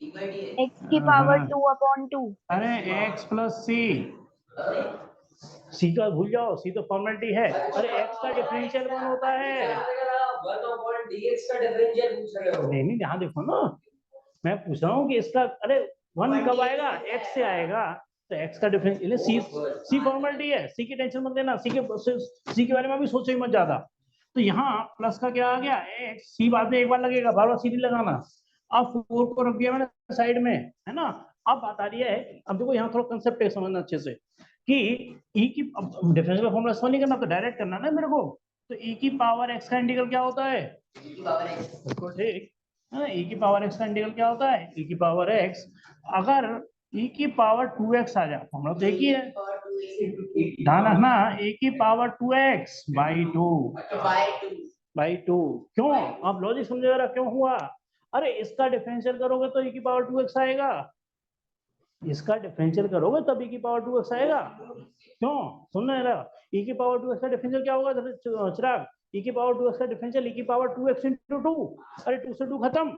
x की पावर 2/2। अरे x प्लस सी, सी तो भूल जाओ, सी तो फॉर्मेलिटी है। अरे x का डिफरेंशियल कौन होता है? नहीं नहीं, ध्यान देखो ना, मैं पूछ रहा हूँ कि इसका, अरे 1 कब आएगा? x से आएगा, तो x का डिफरेंशियल सी फॉर्मेलिटी है, सी की टेंशन मत लेना, सी के बारे में भी सोचो ही मत ज्यादा। तो यहाँ प्लस का क्या आ गया? x, सी बाद में एक बार लगेगा, बार बार सी नहीं लगाना। अब 4 को रख दिया मैंने साइड में, है ना। अब बात आ रही है, अब देखो यहाँ थोड़ा कंसेप्ट है समझना अच्छे से, कि e की डिफरेंशियल फॉर्मूला सॉल्व नहीं करना, तो डायरेक्ट करना ना मेरे को। तो e की पावर x का इंटीग्रल क्या होता है? बिल्कुल ठीक है ना, e की पावर x का इंटीग्रल क्या होता है? e की पावर x, अगर e की पावर 2x आ जाए, फॉर्मूला तो एक ही है, ध्यान रखना, e की पावर 2x बाई 2 क्यों? आप लॉजिक समझे जरा, क्यों हुआ? अरे इसका डिफरेंशियल करोगे तो e की पावर 2x आएगा, इसका डिफरेंशियल करोगे तब e की पावर 2x आएगा। क्यों? सुन रहे हैं, e की पावर 2x का डिफरेंशियल क्या होगा चिराग? e की पावर 2x का डिफरेंशियल e की पावर 2x into 2। अरे 2 से 2 खत्म।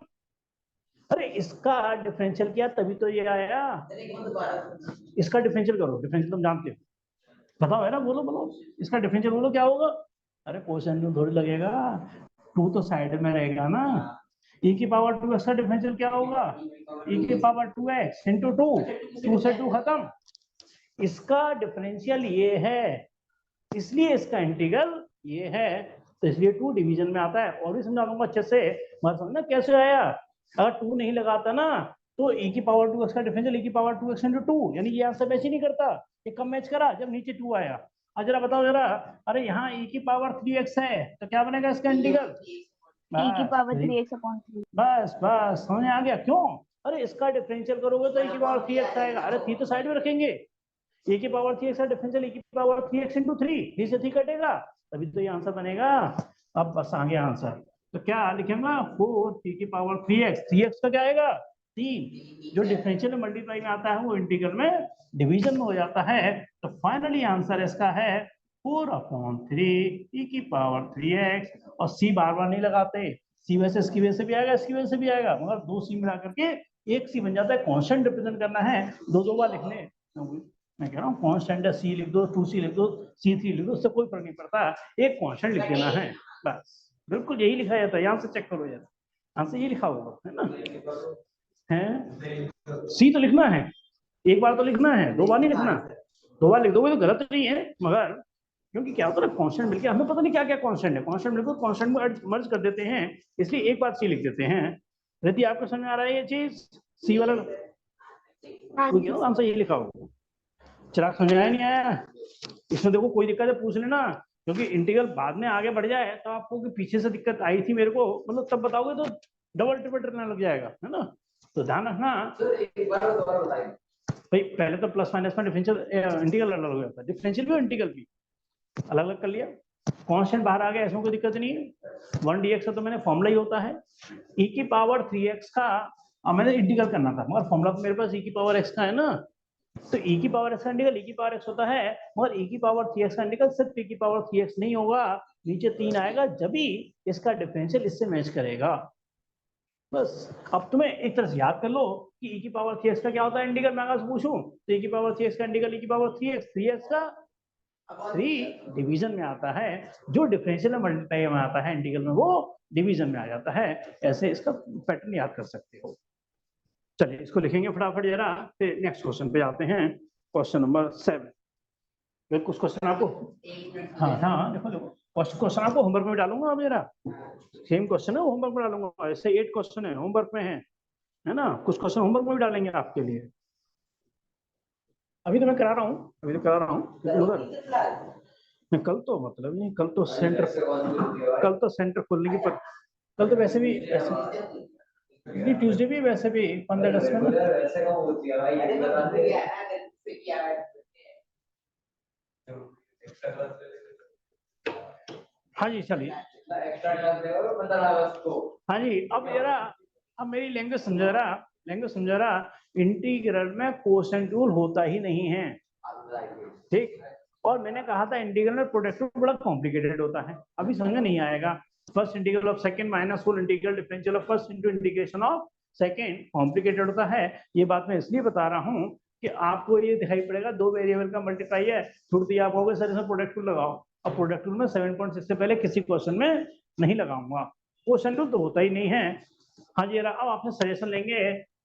अरे इसका डिफरेंशियल किया तभी तो ये आया। इसका डिफरेंशियल करो, डिफरेंशियल तुम जानते हो, बताओ है ना, बोलो बोलो, इसका डिफरेंशियल बोलो क्या होगा? अरे कोसाइन थोड़ी लगेगा, 2 तो साइड में रहेगा ना। e की पावर 2x का डिफरेंशियल क्या होगा? e की पावर 2x into 2, 2 से 2 खत्म। इसका डिफरेंशियल ये है, इसलिए इसका इंटीग्रल ये है, तो इसलिए 2 डिवीजन में आता है। और भी समझा दूंगा अच्छे से, मत समझना कैसे आया। अगर 2 नहीं लगाता ना, तो e की पावर 2x का डिफरेंशियल e की पावर 2x into 2, यानी ये आंसर मैच ही नहीं करता। ये कब मैच करा? जब नीचे 2 आया। अब जरा बताओ जरा, अरे यहाँ e की पावर 3x है, तो क्या बनेगा इसका इंटीग्रल? e की पावर बस 3x/3। बस बस समझ आ गया क्यों? अरे इसका डिफरेंशियल करोगे तो e की पावर 3x आएगा, अरे 3 तो साइड में रखेंगे, e की पावर 3x का डिफरेंशियल e की पावर 3x into 3, 3 से 3 कटेगा, तभी तो ये आंसर बनेगा। अब बस आ गया आंसर, तो क्या लिखेंगे? 4 e की पावर 3x, 3x का क्या आएगा? 3, जो डिफरेंशियल में मल्टीप्लाई में आता है वो इंटीग्रल में डिवीजन में हो जाता है। तो फाइनली आंसर इसका है 4/3 e की पावर 3x। और c बार बार नहीं लगाते, सी वैसे इसकी वजह से भी आएगा, इसकी वजह से भी आएगा, मगर 2 सी मिला करके एक सी बन जाता है। कांस्टेंट रिप्रेजेंट करना है, दो बार लिखने, मैं कह रहा हूँ कांस्टेंट है, सी लिख दो, 2c लिख दो, c3 लिख दो, उससे कोई फर्क नहीं पड़ता, एक कांस्टेंट लिख देना है बस। बिल्कुल यही लिखा जाता है, यहाँ से चेक करो यार, यहाँ से ये लिखा होगा, है ना। है सी तो लिखना है, एक बार तो लिखना है, 2 बार नहीं लिखना। 2 बार लिख दोगे तो गलत नहीं है, मगर क्योंकि क्या होता है ना, कांस्टेंट मिलके हमें पता नहीं क्या क्या कांस्टेंट है, कांस्टेंट मिलकर कांस्टेंट में मर्ज कर देते हैं, इसलिए एक बार सी लिख देते हैं। यदि आपको समझ में आ रहा है ये चीज, सी वाला आंसर ये लिखा होगा। चिराग समझ आया नहीं आया? इसमें देखो कोई दिक्कत है पूछ लेना, क्योंकि इंटीग्रल बाद में आगे बढ़ जाए तो आपको कि पीछे से दिक्कत आई थी मेरे को, मतलब तब बताओगे तो डबल ट्रिपल करना लग जाएगा, है ना। तो ध्यान रखना भाई, पहले तो प्लस माइनस में डिफरेंशियल इंटीग्रल अलग हो जाता है, डिफरेंशियल भी और इंटीग्रल भी अलग अलग कर लिया। कांस्टेंट बाहर आ गया, इसमें कोई दिक्कत नहीं है। 1 dx का तो मैंने फॉर्मूला ही होता है, e की पावर 3x का मैंने इंटीग्रल करना था, मगर फॉर्मूला तो मेरे पास e की पावर x का है ना, तो e की पावर x का इंटीग्रल e की पावर x होता है, मगर e की पावर 3x का इंटीग्रल सिर्फ e की पावर 3x नहीं होगा, नीचे 3 आएगा, जब भी इसका डिफरेंशियल इससे मैच करेगा। बस अब तुम्हें एक तरह से याद कर लो कि e की पावर 3x का क्या होता है इंटीग्रल, मैं अगर पूछूं तो e की पावर 3x का इंटीग्रल e की पावर 3x का 3 डिवीजन में आता है, जो डिफरेंशियल में मल्टीप्लाई में आता है इंटीग्रल में, वो डिवीजन में आ जाता है। ऐसे इसका पैटर्न याद कर सकते हो। चलिए इसको लिखेंगे फटाफट जरा, फिर नेक्स्ट क्वेश्चन पे जाते हैं, क्वेश्चन नंबर 7। कुछ क्वेश्चन आपको, हाँ हाँ देखो देखो, क्वेश्चन आपको होमवर्क में डालूंगा अब जरा, सेम क्वेश्चन है होमवर्क में डालूंगा, ऐसे 8 क्वेश्चन है होमवर्क में है ना, कुछ क्वेश्चन होमवर्क में भी डालेंगे आपके लिए। अभी तो मैं करा रहा हूँ, अभी तो करा रहा हूँ उधर, मैं कल तो मतलब नहीं, कल तो सेंटर खोलने की कल तो वैसे भी नहीं ट्यूसडे भी वैसे भी 15 अगस्त में ना। वैसे कब होती है भाई, अरे ये मैं बता भूल दे। गया ना, अगर से क्या है। एक्स्ट्रा क्लास ले लेते हाँ जी चलिए। हैं, एक्स्ट्रा क्लास लेगा 15 अगस्त को। हाँ जी अब जरा, अब मेरी लैंग्वेज समझा रहा, लैंग्वेज समझा रहा। इंटीग्रल में कोसेंट रूल होता ही नहीं है, ठीक। और मैंने कहा था इंटीग्रल में प्रोडक्ट रूल बड़ा कॉम्प्लिकेटेड होता है, अभी समझ में नहीं आएगा। First integral of second minus full integral differential of first into integration of second complicated होता है। ये बात मैं इसलिए बता रहा हूँ कि आपको ये दिखाई पड़ेगा दो वेरिएबल का मल्टीप्लाई है, छूट दिया आप होगे सर इसमें प्रोडक्ट रूल लगाओ। अब प्रोडक्ट रूल में 7.6 से पहले किसी क्वेश्चन में नहीं लगाऊंगा, क्वेश्चन रूल तो होता ही नहीं है। हाँ जी जरा अब आपसे सजेशन लेंगे।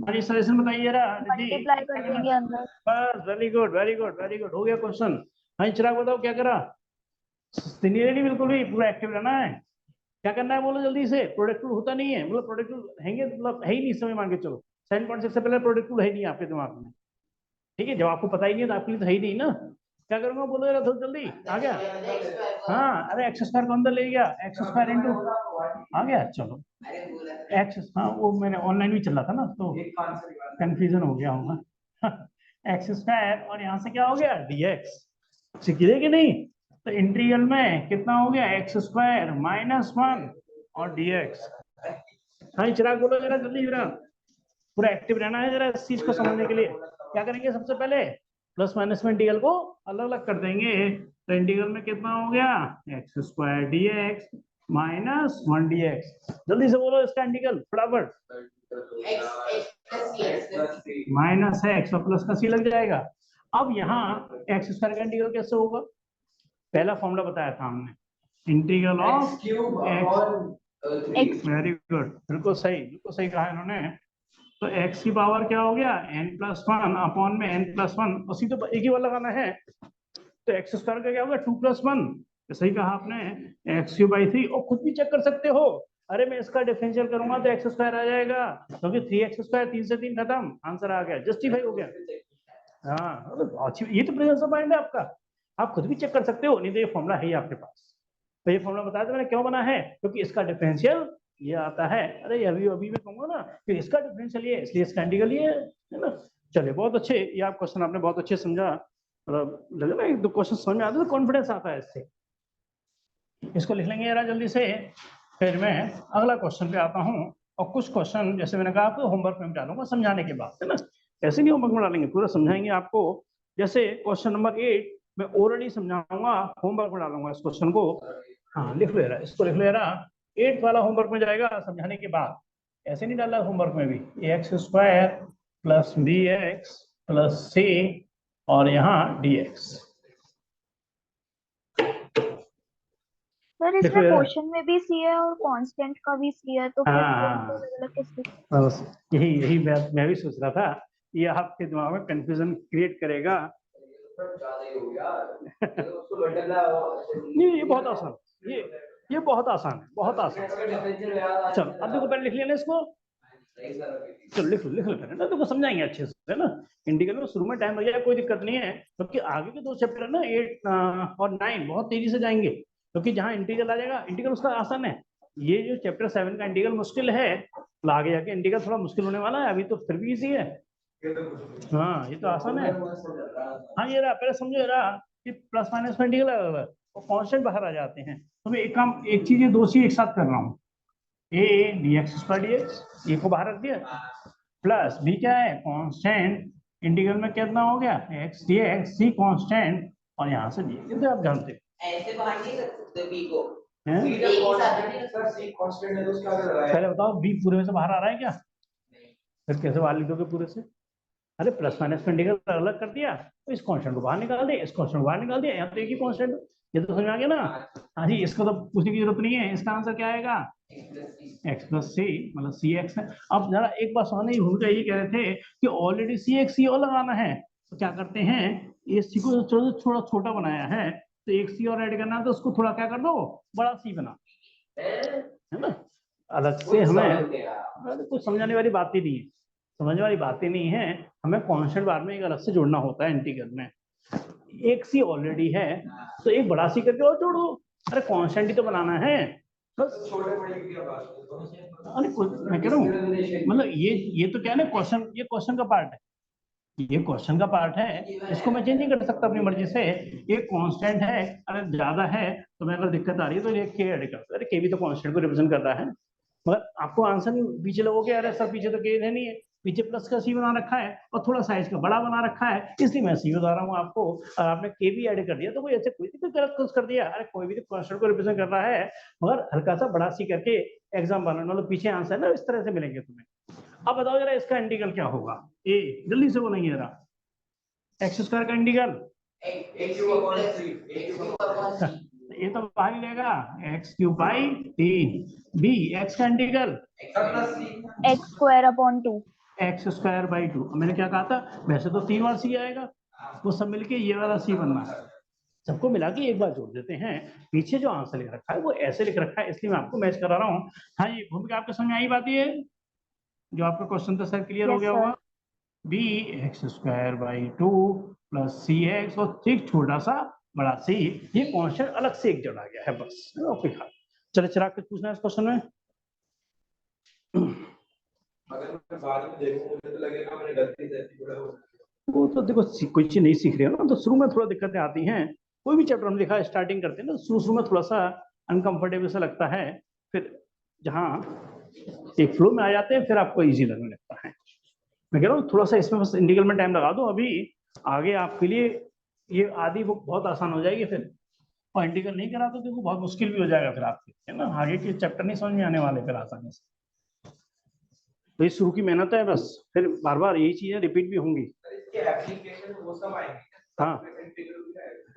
हाँ जी सजेशन बताइए जरा जी। मल्टीप्लाई कर देंगे अंदर। बस very good very good very good, हो गया क्वेश्चन। हाँ जी चिराग बताओ क्या करा, नहीं बिल्कुल भी पूरा एक्टिव रहना है। क्या करना है बोलो जल्दी से, प्रोडक्ट रूल होता नहीं है, मतलब प्रोडक्ट रूल हैंगे मतलब है ही नहीं, समय मान के चलो 7.6 से पहले प्रोडक्ट रूल है नहीं आपके दिमाग में, ठीक है। जब आपको पता ही नहीं है तो आपके लिए तो है ही नहीं ना। क्या करूंगा बोलो जरा थोड़ा जल्दी, आ गया। हाँ अरे एक्स स्क्वायर को अंदर ले गया, एक्स स्क्वायर इंटू आ गया, चलो अरे बोला था। एक्स, हाँ वो मैंने ऑनलाइन भी चला था ना तो कंफ्यूजन हो गया होगा। एक्स स्क्वायर और यहाँ से क्या हो गया dx, सीखिए कि नहीं। तो इंटीग्रल में कितना हो गया एक्स स्क्वायर -1 और dx। हाँ चिराग बोलो जरा जल्दी जरा, पूरा एक्टिव रहना है जरा इस चीज को समझने के लिए। क्या करेंगे सबसे पहले प्लस माइनस में इंटीग्रल को अलग अलग कर देंगे। तो इंटीग्रल में कितना हो गया एक्स स्क्वायर dx -1 dx। जल्दी से बोलो इसका इंटीग्रल फटाफट। माइनस एक्स और प्लस का सी लग जाएगा। अब यहाँ एक्स स्क्वायर का इंटीग्रल कैसे होगा, पहला फॉर्मूला बताया था हमने, integral of x. Very good, बिल्कुल सही कहा इन्होंने। तो x की पावर क्या हो गया n+1 अपॉन में n+1, उसी तो एक ही वाला लगाना है। तो एक्स स्क्वायर का क्या होगा 2+1, सही कहा आपने, x³ 3। और खुद भी चेक कर सकते हो, अरे मैं इसका डिफरेंशियल करूंगा तो एक्स स्क्वायर आ जाएगा, क्योंकि 3x², 3 से 3 खत्म, आंसर आ गया, जस्टिफाई हो गया। हाँ अच्छी, ये तो प्रेजेंस ऑफ माइंड है आपका, आप खुद भी चेक कर सकते हो, नहीं तो ये फॉर्मूला है ही आपके पास। तो ये फॉर्मूला बताया था मैंने क्यों बना है, क्योंकि इसका डिफरेंशियल ये आता है। अरे अभी भी कहूंगा ना कि इसका डिफरेंशियल ये, इसलिए इसका इंटीग्रल ये है ना। चलिए बहुत अच्छे, ये आप क्वेश्चन आपने बहुत अच्छे समझा, मतलब लगे ना एक दो क्वेश्चन समझ में आते तो कॉन्फिडेंस आता है इससे। इसको लिख लेंगे जरा जल्दी से, फिर मैं अगला क्वेश्चन पे आता हूँ। और कुछ क्वेश्चन जैसे मैंने कहा आपको होमवर्क में डालूंगा समझाने के बाद, है ना, ऐसे नहीं होमवर्क में डालेंगे, पूरा समझाएंगे आपको। जैसे क्वेश्चन नंबर 8 मैं ओरली समझाऊंगा, होमवर्क में डालूंगा इस क्वेश्चन को। हाँ लिख ले रहा, इसको लिख ले रहा, 8 वाला होमवर्क में जाएगा समझाने के बाद, ऐसे नहीं डाला होमवर्क में भी। x² + bx + c और यहाँ dx। सर इसमें क्वेश्चन में भी सी है और कांस्टेंट का भी सी है, तो फिर हाँ अलग अलग कैसे? बस यही मैं भी सोच रहा था, ये आपके दिमाग में कंफ्यूजन क्रिएट करेगा। नहीं ये बहुत आसान, ये बहुत आसान है, बहुत आसान। चलो अब देखो पहले लिख लेना इसको, चलो लिख लो पहले ना, देखो समझाएंगे अच्छे से, है ना। इंटीग्रल में शुरू में टाइम लग जाएगा, कोई दिक्कत नहीं है, क्योंकि आगे के दो चैप्टर है ना 8 और 9 बहुत तेजी से जाएंगे, क्योंकि जहाँ इंटीग्रल आ जाएगा, इंटीग्रल उसका आसान है। ये जो चैप्टर 7 का इंटीग्रल मुश्किल है, तो आगे जाके इंटीग्रल थोड़ा मुश्किल होने वाला है, अभी तो फिर भी इजी है। हाँ ये तो आसान है। हाँ ये रहा, पहले समझो ये रहा कि प्लस माइनस में इंटीग्रल और कांस्टेंट बाहर आ जाते हैं। तो मैं एक काम, एक चीज, ये दो चीज एक साथ कर रहा हूँ, a dx² dx, ये को बाहर रख दिया, प्लस b क्या है कांस्टेंट, इंटीग्रल में कितना हो गया x dx, c कांस्टेंट और यहाँ से dx, ये तो आप जानते हो। ऐसे बाहर नहीं रख सकते b को, हैं? एक ही साथ नहीं रख सर c कांस्टेंट है तो उसका आगे लगाया। पहले बताओ b पूरे में से बाहर आ रहा है क्या, फिर कैसे बाहर लिख दोगे पूरे से। अरे प्लस माइनस में इंटीग्रल अलग कर दिया, तो इस कांस्टेंट को बाहर निकाल दिया, इस कांस्टेंट को बाहर निकाल दिया, यहाँ तो एक ही कांस्टेंट, ये तो समझ में आ गया ना। हाँ जी इसको तो पूछने की जरूरत नहीं है, इसका आंसर क्या आएगा x + c, मतलब cx है। अब जरा एक बात समझना, ही भूल गए, ये कह रहे थे कि ऑलरेडी cx c और लगाना है, तो क्या करते हैं, ये c को थोड़ा छोटा बनाया है, तो एक c और ऐड करना है, तो उसको थोड़ा क्या कर दो बड़ा c बना, है ना। अलग से हमें कुछ समझाने वाली बात ही नहीं है, समझने वाली बातें नहीं है, हमें कांस्टेंट बार में एक अलग से जोड़ना होता है इंटीग्रल में। एक सी ऑलरेडी है तो एक बड़ा सी करके और जोड़ दो, अरे कांस्टेंट ही तो बनाना है, प्लस छोटे बड़े की क्या बात अरे मैं कह रहा हूँ मतलब ये तो क्या है ना, क्वेश्चन, ये क्वेश्चन का पार्ट है, ये क्वेश्चन का पार्ट है, इसको मैं चेंज नहीं कर सकता अपनी मर्जी से। ये कांस्टेंट है, अगर ज्यादा है तो मैं, अगर दिक्कत आ रही है तो ये के ऐड कर, अरे के भी तो कांस्टेंट को रिप्रेजेंट कर रहा है, मगर आपको आंसर नहीं पीछे लोगोगे, अरे सर पीछे तो के नहीं है, पीछे प्लस का सी बना रखा है और थोड़ा साइज का बड़ा बना रखा है, इसलिए मैं सी बता रहा हूँ आपको। और आपने के भी ऐड कर दिया तो कोई ऐसे कोई भी गलत कुछ कर दिया, अरे कोई भी तो कांस्टेंट को रिप्रेजेंट कर रहा है, मगर हल्का सा बड़ा सी करके एग्जाम बनाना, मतलब पीछे आंसर ना इस तरह से मिलेंगे तुम्हें। अब बताओ जरा इसका इंटीग्रल क्या होगा, ए जल्दी से बोलेंगे जरा, एक्स स्क्वायर का इंटीग्रल, ये तो बाहर ही रहेगा, x cube by 3, b x का integral x square upon 2। X square by 2, मैंने क्या कहा था, वैसे तो 3 बार सी आएगा, वो सब मिलके ये वाला सी बनना है, सबको मिला के एक बार जोड़ देते हैं। पीछे जो आंसर लिख रखा है वो ऐसे लिख रखा है, इसलिए मैं आपको मैच करा रहा हूँ। हाँ, ये भूमिका आपके समझ में आई बात, ये जो आपका क्वेश्चन था सर क्लियर हो यस गया सर। होगा। B x square by 2 plus C x, और ठीक छोटा सा बड़ा सी, ये कॉन्स्टेंट अलग से एक जोड़ा गया है बस। ओके, चलो चिराग कुछ पूछना है इस क्वेश्चन में। अगर मैं बाद में देखूं मुझे तो लगेगा मैंने गलती से ऐसी बड़ा वो तो देखो कोई चीज नहीं सीख रहे हो ना, तो शुरू में थोड़ा दिक्कतें आती हैं, कोई भी चैप्टर हम लिखा स्टार्टिंग करते हैं ना, शुरू में थोड़ा सा अनकंफर्टेबल सा लगता है, फिर जहाँ एक फ्लो में आ जाते हैं फिर आपको इजी लगने लगता है। मैं कह रहा हूँ थोड़ा सा इसमें बस इंटीग्रल में टाइम लगा दो, अभी आगे आपके लिए ये आदि वो बहुत आसान हो जाएगी फिर, और इंटीग्रल नहीं करा तो देखो बहुत मुश्किल भी हो जाएगा फिर आपके, है ना, आगे के चैप्टर नहीं समझ में आने वाले फिर आसानी से। तो ये शुरू की मेहनत है बस, फिर बार बार यही चीजें रिपीट भी होंगी। इसके एप्लीकेशन वो सब आएंगे। हाँ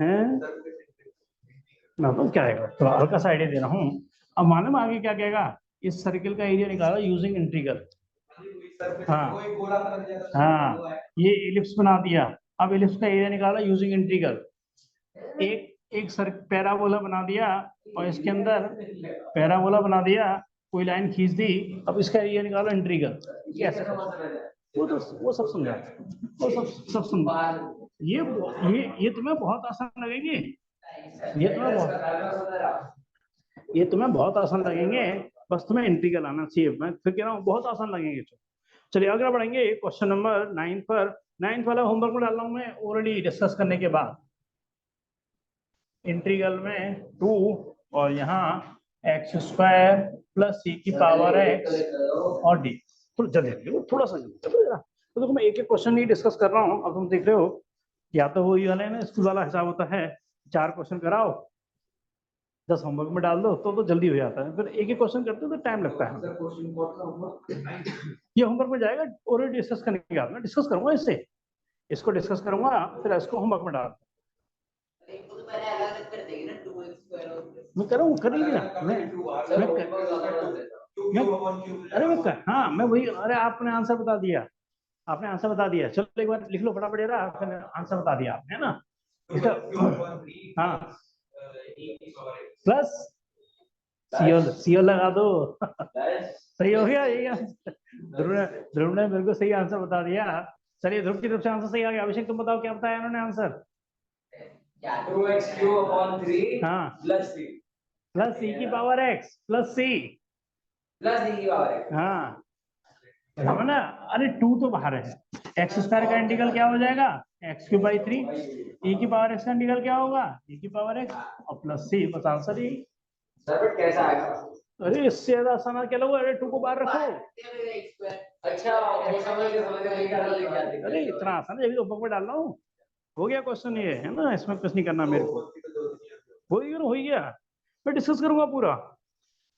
हैं, ना तो क्या आएगा, तो हल्का सा आइडिया दे रहा हूँ। अब मालूम आगे क्या कहेगा, इस सर्किल का एरिया निकाला यूजिंग इंटीग्रल। हाँ हाँ, ये इलिप्स बना दिया, अब इलिप्स का एरिया निकाला यूजिंग इंटीग्रल। एक सर पैराबोला बना दिया, और इसके अंदर पैराबोला बना दिया, कोई लाइन खींच दी, अब इसका एरिया निकालो इंटीग्रल। कैसे, वो सब समझा, वो सब समझा। ये तुम्हें बहुत आसान लगेंगे, ये तुम्हें बहुत आसान लगेंगे, बस तुम्हें इंटीग्रल आना चाहिए, मैं फिर कह रहा हूँ बहुत आसान लगेंगे। चलिए आगे बढ़ेंगे क्वेश्चन नंबर 9 पर। 9th वाला होमवर्क में डाल रहा हूँ मैं ऑलरेडी डिस्कस करने के बाद, इंटीग्रल में 2 और यहाँ एक्स स्क्वायर प्लस सी की पावर एक्स और डी। जल्दी थोड़ा सा जल्दी, तो देखो मैं एक एक क्वेश्चन ही डिस्कस कर रहा हूँ। अब तुम देख रहे हो, या तो वही वाला है ना, स्कूल वाला हिसाब होता है, 4 क्वेश्चन कराओ 10 होमवर्क में डाल दो, तो जल्दी हो जाता है, फिर एक एक क्वेश्चन करते हो तो टाइम लगता है। ये होमवर्क में जाएगा, ऑलरेडी डिस्कस करने के बाद मैं डिस्कस करूंगा इसको डिस्कस करूंगा, फिर इसको होमवर्क में डाल, मैं कर रहा हूँ, कर लिया हाँ मैं वही, अरे आपने आंसर बता दिया, आपने आंसर बता दिया, चलो एक बार लिख लो फटाफट जरा, आंसर बता दिया आपने, है ना इसका। हाँ प्लस सीओ लगा दो सही हो गया, यही ध्रुव ने बिल्कुल सही आंसर बता दिया। चलिए ध्रुव की तरफ से आंसर सही आ गया। अभिषेक तुम बताओ क्या बताया इन्होंने आंसर। 2x³ हाँ प्लस सी की पावर एक्स प्लस सी की पावर x। हाँ है ना, अरे 2 तो बाहर है, एक्स स्क्वायर का इंटीग्रल क्या हो जाएगा, x³ बाई 3, e की पावर x का इंटीग्रल क्या होगा, e की पावर x और प्लस सी, बस आंसर ही। सर कैसा आएगा, अरे इससे ज्यादा आसान क्या लोगे, अरे 2 को बाहर रखो। अच्छा समझ गए। अरे इतना आसान है, होमवर्क में डाल रहा हूँ, हो गया क्वेश्चन ये, है ना, इसमें कुछ नहीं करना मेरे को, हो ही गया, मैं डिस्कस करूंगा पूरा।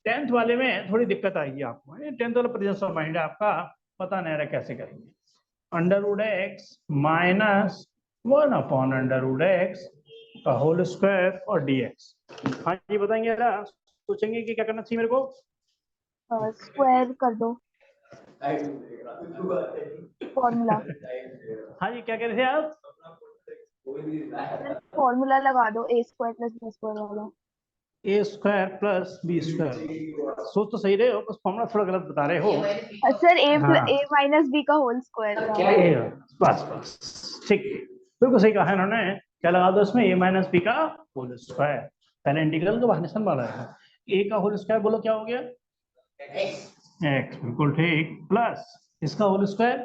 10th वाले में थोड़ी दिक्कत आएगी आपको, 10th वाला प्रेजेंस ऑफ माइंड है आपका, पता नहीं रहा कैसे करेंगे। √x माइनस 1 अपॉन √x का होल स्क्वायर और dx। हाँ जी बताएंगे जरा, सोचेंगे कि क्या करना चाहिए मेरे को। स्क्वायर कर दो फॉर्मूला। हाँ जी क्या कह रहे थे आप, फॉर्मूला लगा दो a square plus b square वाला। ए स्क्वायर प्लस बी स्क्वायर, सोच तो सही रहे हो, बस फॉर्मूला थोड़ा गलत बता रहे हो। सर हाँ। a माइनस b का होल स्क्वायर। बस ठीक, बिल्कुल सही कहा इन्होंने, क्या लगा दो इसमें, a माइनस बी का होल स्क्वायर, पहले इंटीग्रल को बाहर निशान वाला है, ए का होल स्क्वायर बोलो क्या हो गया, X. एक्स, बिल्कुल ठीक, प्लस इसका whole square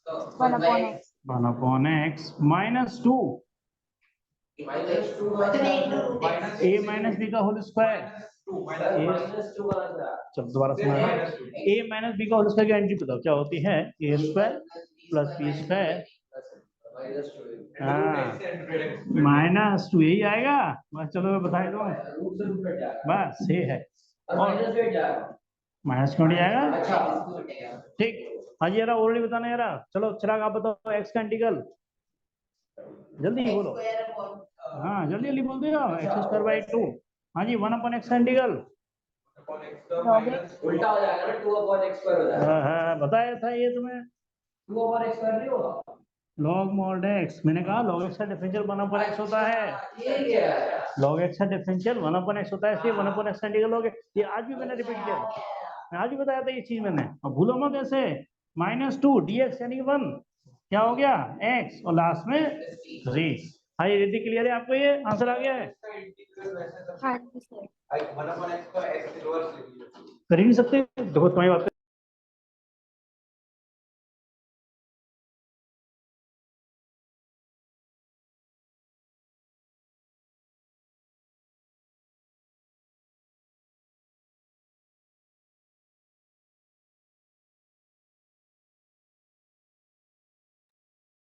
1 upon x. 1 upon x minus 2 A minus B का होल स्क्वायर, चलो दोबारा सुना, ए माइनस बी का होल स्क्वायर की एंट्री बताओ क्या होती है, A square plus B square, हाँ माइनस 2 यही आएगा, बस चलो मैं बता दूं, बस ये है, और माइनस क्यों नहीं आएगा, ठीक। हाँ जी यार ऑलरेडी बताना यार, चलो चिराग आप बताओ एक्स का इंटीग्रल, जल्दी बोलो, हाँ जल्दी जल्दी बोल दो, एक्स स्क्वायर बाई 2, हाँ जी 1 अपॉन एक्स का इंटीग्रल, Log x. उल्टा हो जाएगा ना, 2 अपॉन x स्क्वायर हो जाएगा। हाँ बताया था ये तुम्हें, 2 अपॉन x स्क्वायर नहीं होगा, लॉग मॉड एक्स, मैंने कहा लॉग एक्स का डिफरेंशियल 1 अपॉन एक्स होता है, ये क्या है? लॉग एक्स का डिफरेंशियल 1 अपॉन एक्स होता है, इसलिए 1 अपॉन एक्स का इंटीग्रल लॉग एक्स, ये आज भी मैंने रिपीट किया, मैं आज भी बताया था ये चीज मैंने, अब भूलो मत ऐसे, -2 dx यानी 1 क्या हो गया x और लास्ट में 3, हाँ ये रिद्धि क्लियर है आपको, ये आंसर आ गया है, हाँ जी सर। कर ही नहीं सकते, देखो तुम्हारी बात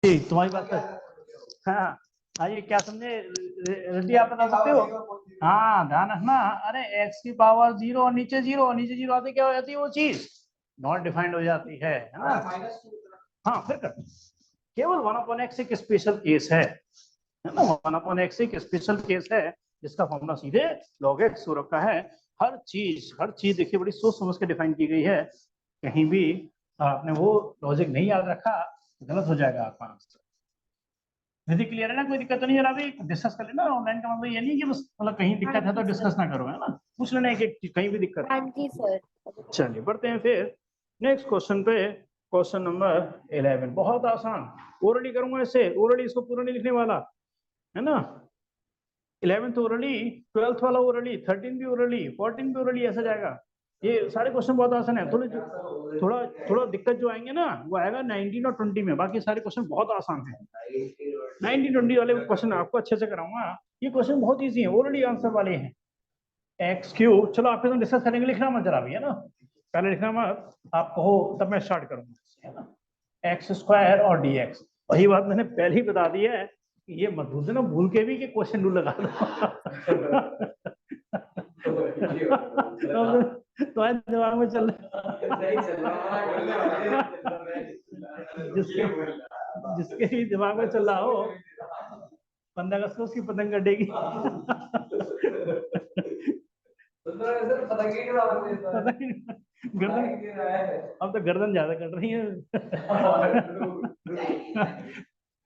ठीक, तुम्हारी बात है, हाँ हाँ ये क्या समझे रिद्धि आप बता सकते हो, हाँ ध्यान रखना, अरे x की पावर 0 और नीचे 0 और नीचे 0 आते क्या हो जाती है वो चीज नॉट डिफाइंड हो जाती है ना, हाँ फिर कर, केवल 1 अपॉन एक्स एक स्पेशल केस है ना, 1 अपॉन एक्स एक स्पेशल केस है जिसका फॉर्मूला सीधे log x हो रखा है, हर चीज देखिए बड़ी सोच समझ के डिफाइन की गई है, कहीं भी आपने वो लॉजिक नहीं याद रखा गलत हो जाएगा आपका आंसर, यदि क्लियर है ना, कोई दिक्कत तो नहीं है, अभी डिस्कस कर लेना, ऑनलाइन का मतलब ये नहीं कि बस मतलब कहीं दिक्कत है तो डिस्कस ना करो, है ना, पूछ लेना एक एक कहीं भी दिक्कत हाँ जी सर। चलिए बढ़ते हैं फिर नेक्स्ट क्वेश्चन पे, क्वेश्चन नंबर 11, बहुत आसान, ओरली करूंगा इससे, ओरली इसको पूरा नहीं लिखने वाला है ना, 11th ओरली, 12th वाला ओरली, 13 भी ओरली, 14 भी ओरली, ऐसा जाएगा, ये सारे क्वेश्चन बहुत आसान है, थोड़ा थोड़ा दिक्कत जो आएंगे ना वो आएगा 19 और 20 में, बाकी सारे क्वेश्चन बहुत आसान है, 19-20 वाले क्वेश्चन आपको अच्छे से कराऊंगा, ये क्वेश्चन बहुत इजी है, ऑलरेडी आंसर वाले हैं, एक्स क्यूब, चलो आपके साथ डिस्कस करेंगे, लिखना मत जरा भी है ना, पहले लिखना मत, आप कहो तब मैं स्टार्ट करूंगा, है ना, एक्स स्क्वायर और डी एक्स, वही बात मैंने पहले ही बता दी है, ये मत भूल देना भूल के भी कि क्वेश्चन रूल लगा दो तुम्हारे दिमाग में चल जिसके भी दिमाग में चल रहा हो 15 अगस्त को उसकी पतंग कटेगी गर्दन, अब तो गर्दन ज्यादा कट रही है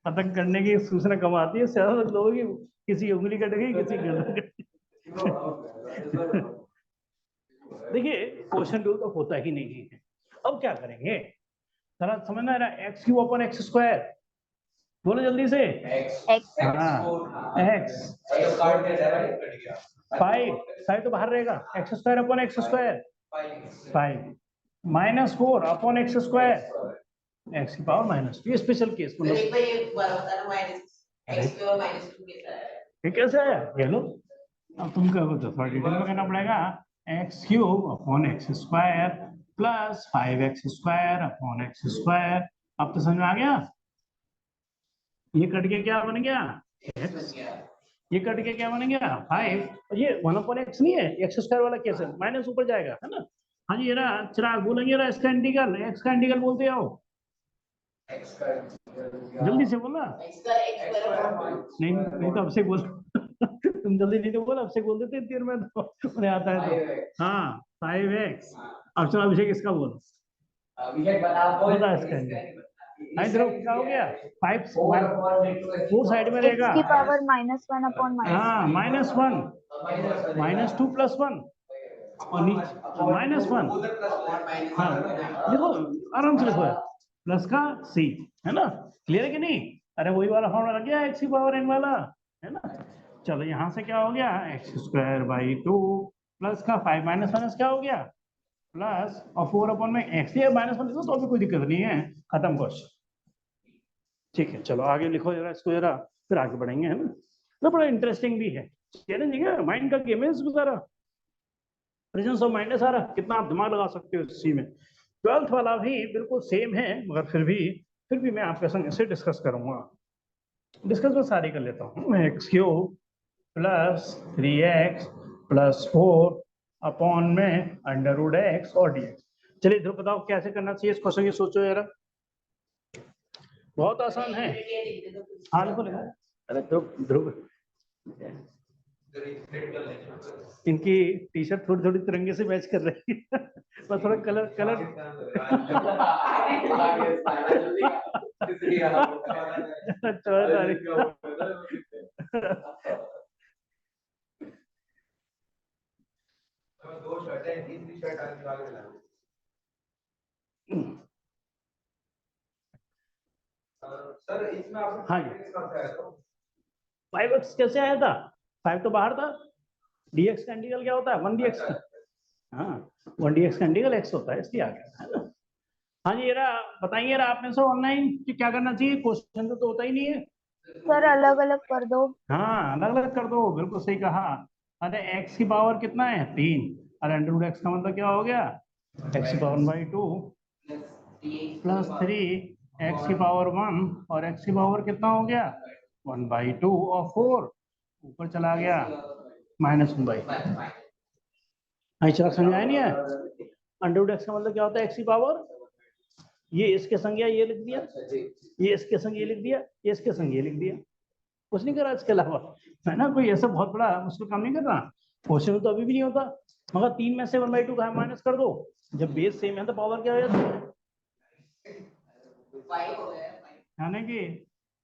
पतंग करने की सूचना कम आती है, ज्यादा लोगों की किसी की उंगली कट गई, किसी की गर्दन कट गई देखिए क्वेश्चन रूल तो होता ही नहीं है, अब क्या करेंगे जरा समझना है, x cube upon x square, बोलो जल्दी से, x. हाँ एक्स 5 तो बाहर रहेगा, x square upon x square 5 -4 upon x square x की पावर -2, ये स्पेशल केस मतलब एक बार ये दोबारा बताना, -x और -2 के साथ ये कैसे है ये लो, अब तुम क्या बोलते हो थोड़ा डिटेल में कहना पड़ेगा, x cube upon x square plus 5x square upon x square, अब तो समझ में आ गया, ये कट के क्या बन गया x, ये कट के क्या बन गया 5, और ये 1 अपॉन x नहीं है, एक्स स्क्वायर वाला केस है, माइनस ऊपर जाएगा है ना, हाँ जी ये ना चिराग बोलेंगे ना इसका इंटीग्रल, x का इंटीग्रल बोलते आओ, जल्दी से बोला, नहीं नहीं तो अब से बोल तुम जल्दी नहीं तो बोल, अब से बोल देते इतनी देर में तो उन्हें आता है तो, हाँ 5x, अब चलो अभिषेक इसका बोलो, बता इसका इंटीग्रल, इधर क्या हो गया 5 4 साइड में x रहेगा, की पावर -1 upon हाँ -1 -2 + 1 और नीचे -1, हाँ देखो आराम से लिखो प्लस का c, है ना, क्लियर है कि नहीं, अरे वही वाला फॉर्मूला लग गया x की पावर n वाला, है ना, चलो यहाँ से क्या हो गया x² बाई 2 प्लस का 5 माइनस माइनस क्या हो गया प्लस और 4 अपॉन में एक्स, ये माइनस वन लिखो तो भी कोई दिक्कत नहीं है, खत्म क्वेश्चन। ठीक है चलो आगे लिखो जरा इसको जरा, फिर आगे बढ़ेंगे है ना। तो बड़ा इंटरेस्टिंग भी है, चैलेंजिंग है, माइंड का गेम है इसको सारा, प्रेजेंस ऑफ माइंड है सारा, कितना आप दिमाग लगा सकते हो इस चीज में। 12th वाला भी बिल्कुल सेम है, मगर फिर भी मैं आपके संग इसे डिस्कस करूंगा। डिस्कस में सारी कर लेता हूँ। X cube plus 3x plus 4 upon में अंडर रूट एक्स और dx। चलिए ध्रुव बताओ कैसे करना चाहिए इस क्वेश्चन की, सोचो जरा, बहुत आसान है। हाँ लिखो लिखो, अरे ध्रुव इनकी टी शर्ट थोड़ी थोड़ी तिरंगे से मैच कर रही है पर थोड़ा कलर कलर दो शर्ट है, तीसरी शर्ट आगे ला। सर इसमें आप हाँ जी 5x कैसे आया था, 5 तो बाहर था, dx का इंटीग्रल क्या होता है 1 dx का, हाँ 1 dx का इंटीग्रल x होता है, इसलिए आ गया है ना। हाँ जी जरा बताइए जरा आपने सर ऑनलाइन क्या करना चाहिए, क्वेश्चन तो होता ही नहीं है। सर अलग अलग कर दो। हाँ अलग अलग कर दो, बिल्कुल सही कहा। अरे x की पावर कितना है 3, अरे अंडर रूट एक्स का मतलब क्या हो गया x की पावर 1/2 प्लस 3 x की पावर 1 और x की पावर कितना हो गया 1/2 और 4 ऊपर चला गया -1/2। चला समझ आया नहीं है, अंडर रूट एक्स का मतलब क्या होता है x की पावर, ये इसके संग ये लिख दिया, ये इसके संग ये लिख दिया, ये इसके संग ये लिख दिया, कुछ नहीं करा इसके अलावा, है ना। कोई ऐसा बहुत बड़ा मुश्किल काम नहीं कर रहा, क्वेश्चन तो अभी भी नहीं होता। मगर 3 में से 1/2 का माइनस कर दो, जब बेस सेम है तो पावर क्या हो जाती है, यानी कि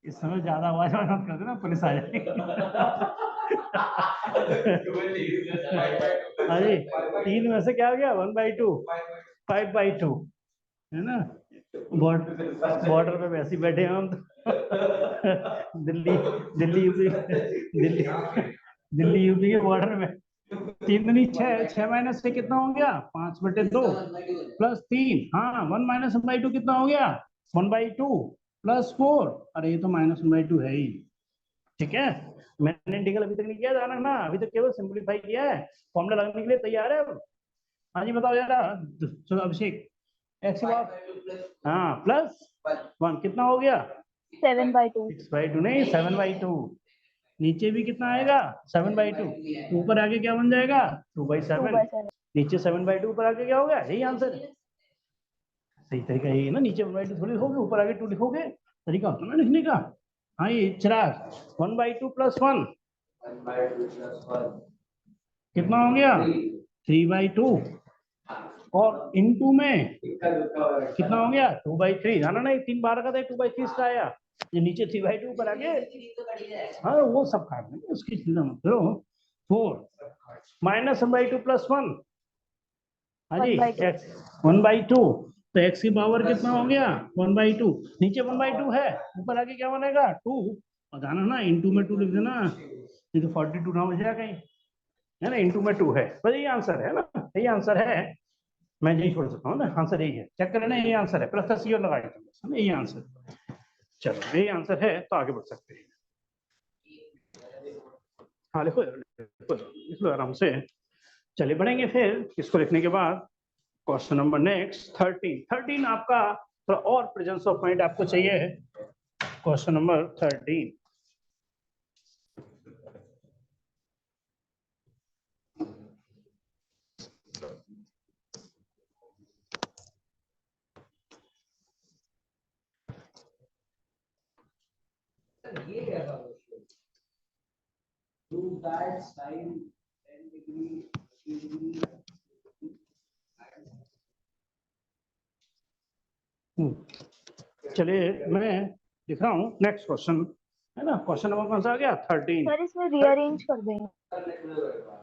इस समय ज्यादा आवाज मत कर देना, पुलिस आ जाएगी। अरे 3 में से क्या हो गया 1/2 5/2 है ना। बॉर्डर पे वैसे ही बैठे हैं हम तो। दिल्ली दिल्ली यूपी दिल्ली दिल्ली यूपी के बॉर्डर में। 3 दूनी 6, 6 माइनस से कितना हो गया 5/2 प्लस 3, हाँ 1 माइनस 1/2 कितना हो गया 1/2 प्लस 4, अरे ये तो -1/2 है ही। ठीक है मैंने इंटीग्रल अभी तक नहीं किया, जाना ना, अभी तक केवल सिंपलीफाई किया है, फॉर्मूला लगाने के लिए तैयार है अब। हाँ जी बताओ यार, चलो अभिषेक एक्स हाँ प्लस 1 कितना हो गया 7/2। 6/2 नहीं 7/2, नीचे भी कितना आएगा 7/2, ऊपर आगे क्या बन जाएगा 2/7, 2/7। नीचे 7/2 ऊपर आगे क्या होगा, यही आंसर है। सही तरीका यही है ना, नीचे 1/2 थोड़ी लिखोगे ऊपर आगे 2 लिखोगे, तरीका होता है ना लिखने का। हाँ ये चिराग 1/2 प्लस 1 कितना हो गया 3/2 और इनटू में कितना हो गया 2/3, जाना नहीं 3 बार का था 2/3 इसका आया, ये नीचे 3/2 ऊपर आगे, हाँ वो सब काट देंगे उसकी चिंता मत करो। 4 माइनस 1/2 प्लस 1, हाँ जी 1/2, तो x की पावर कितना हो गया 1/2, नीचे 1/2 है, ऊपर आगे क्या बनेगा 2, और जाना ना इनटू में 2 लिख देना, नहीं तो 42 ना हो जाएगा कहीं, है ना, इनटू में 2 है, बस यही आंसर है ना, यही आंसर है, मैं यही छोड़ सकता हूँ ना, आंसर यही है, चेक कर लेना यही आंसर है, प्लस का सी और लगा देता यही आंसर। चलो यही आंसर है तो आगे बढ़ सकते हैं। हाँ लिखो लिख लो आराम से, चलिए बढ़ेंगे फिर इसको लिखने के बाद क्वेश्चन नंबर नेक्स्ट 13 आपका थोड़ा और प्रेजेंस ऑफ माइंड आपको चाहिए, क्वेश्चन नंबर 13। ये क्या था prove that sin 10 degree चलिए मैं लिख रहा हूँ नेक्स्ट क्वेश्चन, है ना, क्वेश्चन नंबर कौन सा आ गया 13। सर इसमें रीअरेंज कर देंगे।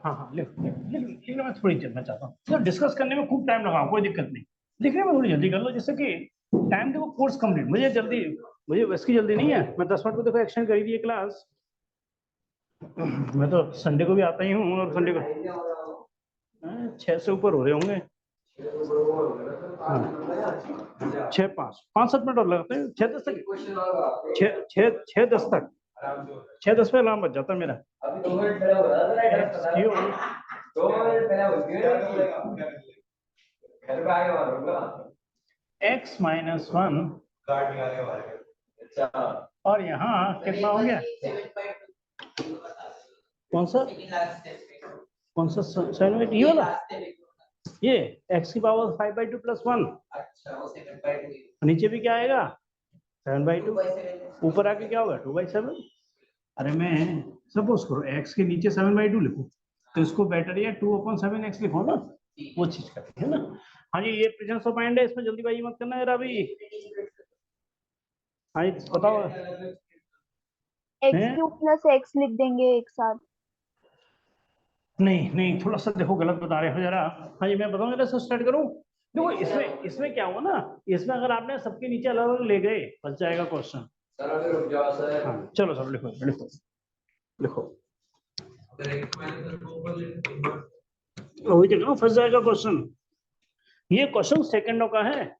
हाँ हाँ लिखने में थोड़ी जल्दी चाहता हूँ, तो डिस्कस करने में खूब टाइम लगाओ, कोई दिक्कत नहीं, लिखने में थोड़ी जल्दी कर लो, जिससे कि टाइम देखो कोर्स कंप्लीट, मुझे वैसे की जल्दी नहीं है, मैं 10 मिनट में देखो एक्शन करी थी क्लास, मैं तो संडे को भी आता ही हूँ और संडे को 6 से ऊपर हो रहे होंगे। 6 5 7 मिनट और लगते हैं, 6 10 तक, 6 10 तक, 6 10 पे अलार्म बज जाता है मेरा। अभी 2 मिनट पहले हो रहा था ना, क्यों? 2 मिनट पहले हो गया, घर पे आके मारूंगा। x माइनस 1 कार्ड निकालने वाले। अच्छा, और यहाँ कितना हो गया? 7.2 कौन सा कौन सा 7 ये वाला? ये x की पावर 5/2 प्लस 1, अच्छा वो 7.2 नीचे भी क्या आएगा? 7/2, 2/7 ऊपर आके क्या होगा? 2/7। अरे मैं सपोज करो x के नीचे 7/2 लिखूं, तो इसको बेटर या 2/7x लिखो ना, वो चीज करते हैं ना। हाँ जी, ये प्रेजेंस ऑफ माइंड है, इसमें जल्दीबाजी मत करना यार अभी। हाँ जी बताओ। x क्यूब प्लस x लिख देंगे एक साथ। नहीं नहीं, थोड़ा सा देखो गलत बता रहे हो जरा। हाँ जी मैं बताऊँ, जरा से स्टार्ट करूँ। देखो इसमें क्या हुआ ना, इसमें अगर आपने सबके नीचे अलग अलग ले गए फंस जाएगा क्वेश्चन। सर अभी रुक जाओ सर। हाँ चलो सर लिखो लिखो लिखो। वही देखो फंस जाएगा क्वेश्चन। ये क्वेश्चन सेकंडों का है,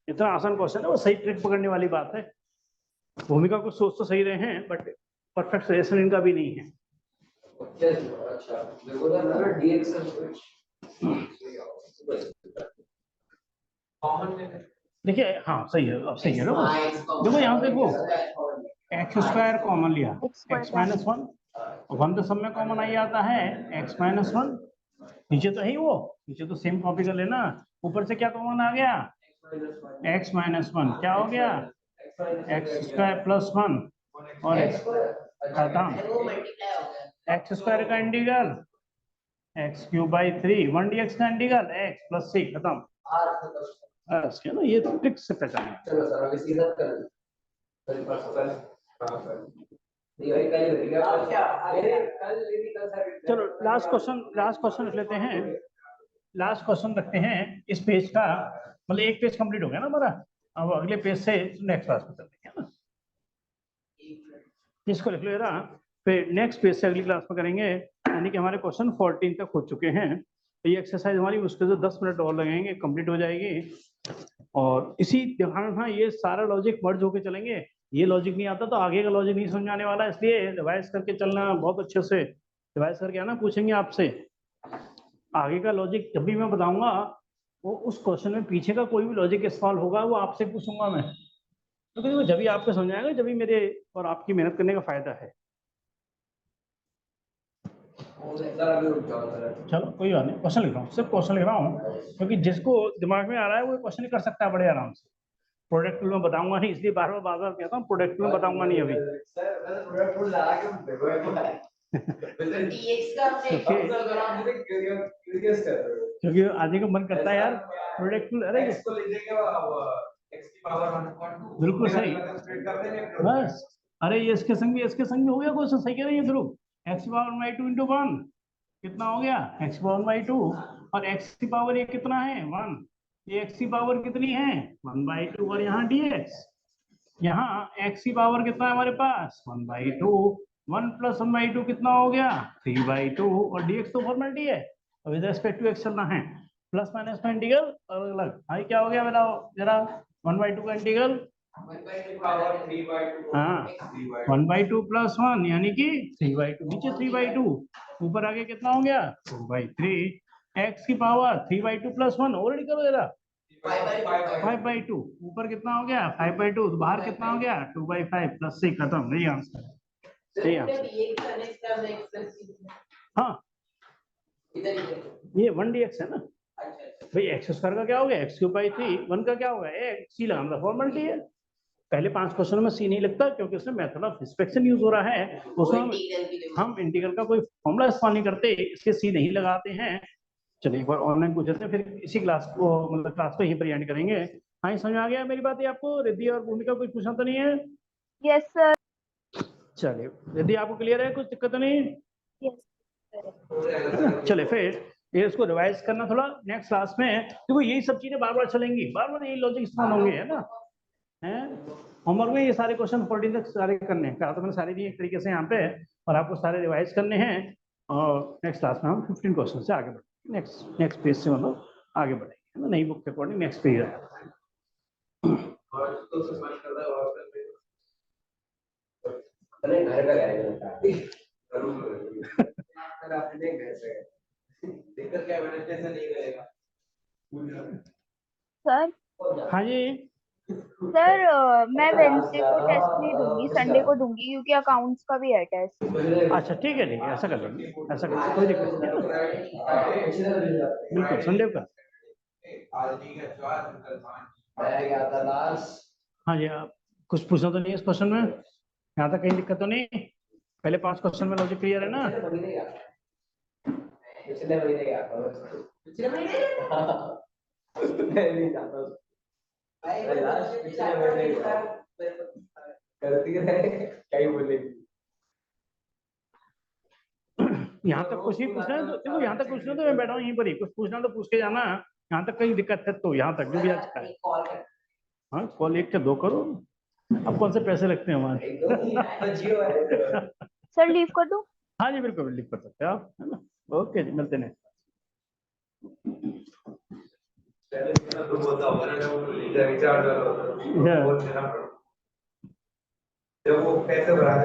इतना आसान क्वेश्चन है, वो सही ट्रिक पकड़ने वाली बात है। भूमिका को सोच तो सही रहे हैं, बट परफेक्ट सजेशन इनका भी नहीं है। अच्छा देखो ना dx देखिए हाँ सही है, अब सही है ना। देखो यहाँ पे देखो एक्स स्क्वायर कॉमन लिया, एक्स माइनस 1, 1 तो सब में कॉमन आई आता है, एक्स माइनस 1 नीचे तो है ही, वो नीचे तो सेम कॉपी कर लेना। ऊपर से क्या कॉमन आ गया? एक्स माइनस 1 क्या हो गया? एक्स स्क्वायर प्लस 1 और एक्स खत्म। वो मल्टीप्लाई हो गया एक्स स्क्वायर का integral x cube by 3, 1 dx का इंटीग्रल एक्स प्लस 6 खत्म। बस क्या ना, ये ट्रिक से पहचान। चलो सर अभी सीधा कर कल परसों कल हां सर ये भाई कल भेजेगा कल लेनी कल सर। चलो लास्ट क्वेश्चन रख लेते हैं। लास्ट क्वेश्चन रखते हैं इस पेज का, मतलब एक पेज कंप्लीट हो गया ना हमारा। अब अगले पेज से नेक्स्ट क्लास में चलते हैं ना, इसको लिख लो जरा, फिर नेक्स्ट पेज से अगली क्लास में करेंगे। यानी कि हमारे क्वेश्चन 14 तक हो चुके हैं। तो ये एक्सरसाइज हमारी उसके जो 10 मिनट और लगेंगे, कंप्लीट हो जाएगी। और इसी ध्यान रखना, ये सारा लॉजिक मर्ज होके चलेंगे। ये लॉजिक नहीं आता तो आगे का लॉजिक नहीं समझ आने वाला, इसलिए रिवाइज करके चलना बहुत अच्छे से। रिवाइज करके आना, पूछेंगे आपसे आगे का लॉजिक जब भी मैं बताऊंगा, वो उस क्वेश्चन में पीछे का कोई भी लॉजिक सवाल होगा वो आपसे पूछूंगा मैं, क्योंकि तो जब भी आपको समझ आएगा, जब भी मेरे और आपकी मेहनत करने का फायदा है। चलो कोई बात नहीं, क्वेश्चन लिख रहा हूँ, सिर्फ क्वेश्चन लिख रहा हूँ, क्योंकि जिसको दिमाग में आ रहा है वो क्वेश्चन कर सकता है बड़े आराम से। प्रोडक्ट में बताऊंगा नहीं, इसलिए बार बार कहता हूँ प्रोडक्ट में बताऊंगा नहीं अभी। सर प्रोडक्ट फुल लगा के देखो dx का हमने क्यूरियस कर रहे हो क्योंकि आने का मन करता है यार प्रोडक्ट। अरे x को लिख देंगे x की पावर 1/2 बिल्कुल सही, बस। अरे ये इसके संग भी हो गया क्वेश्चन, सही कह रही है ध्रुव। x की पावर 1/2 × 1 कितना हो गया? x की पावर 1/2 और x की पावर ये कितना है? 1। ये x की पावर कितनी है? 1/2 और यहाँ dx, यहाँ x की पावर कितना है हमारे पास? 1/2, 1 + 1/2 कितना हो गया? 3/2 और dx तो फॉर्मेलिटी है, अब विद रिस्पेक्ट टू x चलना है। प्लस माइनस का इंटीग्रल अलग अलग। भाई क्या हो गया मेरा जरा? 1/2 का इंटीग्रल, 1/2 पावर 3/2 हाँ 1/2 + 1 यानी कि 3/2, नीचे 3/2, ऊपर आगे कितना हो गया? 2/3। x की पावर 3/2 + 1 ऑलरेडी करो जरा, 5/2, ऊपर कितना हो गया? 5/2, तो बाहर कितना हो गया? 2/5 + 6 खत्म। नहीं आंसर, सही आंसर। dx का नेक्स्ट टर्म x हाँ इधर ये 1 dx है ना भाई। एक्स स्क्वायर का क्या हो गया? x³ 1 का क्या होगा? सी लगाना फॉर्मेलिटी है। पहले 5 क्वेश्चन में सी नहीं लगता, क्योंकि उसमें मेथड ऑफ इंस्पेक्शन यूज हो रहा है, उसमें हम इंटीग्रल का कोई फॉर्मूला इस्तेमाल नहीं करते, इसके सी नहीं लगाते हैं। चलिए एक बार ऑनलाइन पूछ लेते हैं, फिर इसी क्लास को मतलब क्लास को यहीं पर एंड करेंगे। हाँ समझ आ गया मेरी बात? आपको रिद्धि और भूमिका कुछ पूछना तो नहीं है? Yes sir. चलिए रिद्धि आपको क्लियर है, कुछ दिक्कत तो नहीं? यस। चले फिर ये इसको रिवाइज करना थोड़ा नेक्स्ट क्लास में, देखो यही सब चीजें बार बार चलेंगी, बार बार यही लॉजिक इस्तेमाल होंगे, है ना। हैं होमवर्क में ये सारे क्वेश्चन 14 तक सारे करने हैं, तो मैंने सारे दिए एक तरीके से यहाँ पे, और आपको सारे रिवाइज करने हैं। और नेक्स्ट क्लास में हम 15 क्वेश्चन से आगे बढ़ेंगे। नेक्स्ट पेज से मतलब आगे बढ़ेंगे, है ना, नई बुक के अकॉर्डिंग नेक्स्ट पेज आएगा। और तो से मन कर रहा है और अपने घर का करेंगे अगर अपने घर से दिक्कत क्या है, वेडनेसडे से नहीं करेगा सर हाँ जी, सर मैं वेंसडे को टेस्ट नहीं दूंगी, संडे को दूंगी क्योंकि अकाउंट्स का भी है टेस्ट। अच्छा ठीक है, ऐसा कर लेंगे, ऐसा कर लेंगे, कोई दिक्कत नहीं है, बिल्कुल संडे का। आज ठीक है, चार कल पांच मैं गया था लास्ट। हाँ जी, आप कुछ पूछना तो नहीं है इस क्वेश्चन में, यहाँ तक कहीं दिक्कत तो नहीं, पहले 5 क्वेश्चन में लॉजिक क्लियर है ना? पिछले महीने गया था पिछले महीने मैं नहीं जाता लास्ट पिछले महीने करती रहे कहीं बोलेगी। यहाँ तक कुछ ही पूछना है तो देखो, यहाँ तक पूछना तो मैं बैठा हूँ यहीं पर ही, कुछ पूछना तो पूछ के जाना, यहाँ तक कहीं दिक्कत है तो यहाँ तक जो भी आ चुका है। कॉल कर हाँ, कॉल 1 के 2 करो, अब कौन से पैसे लगते हैं हमारे? सर लीव कर दूं? हाँ जी बिल्कुल, लिख कर सकते हैं आप, है ना। ओके जी, मिलते हैं। जब वो पैसे बढ़ा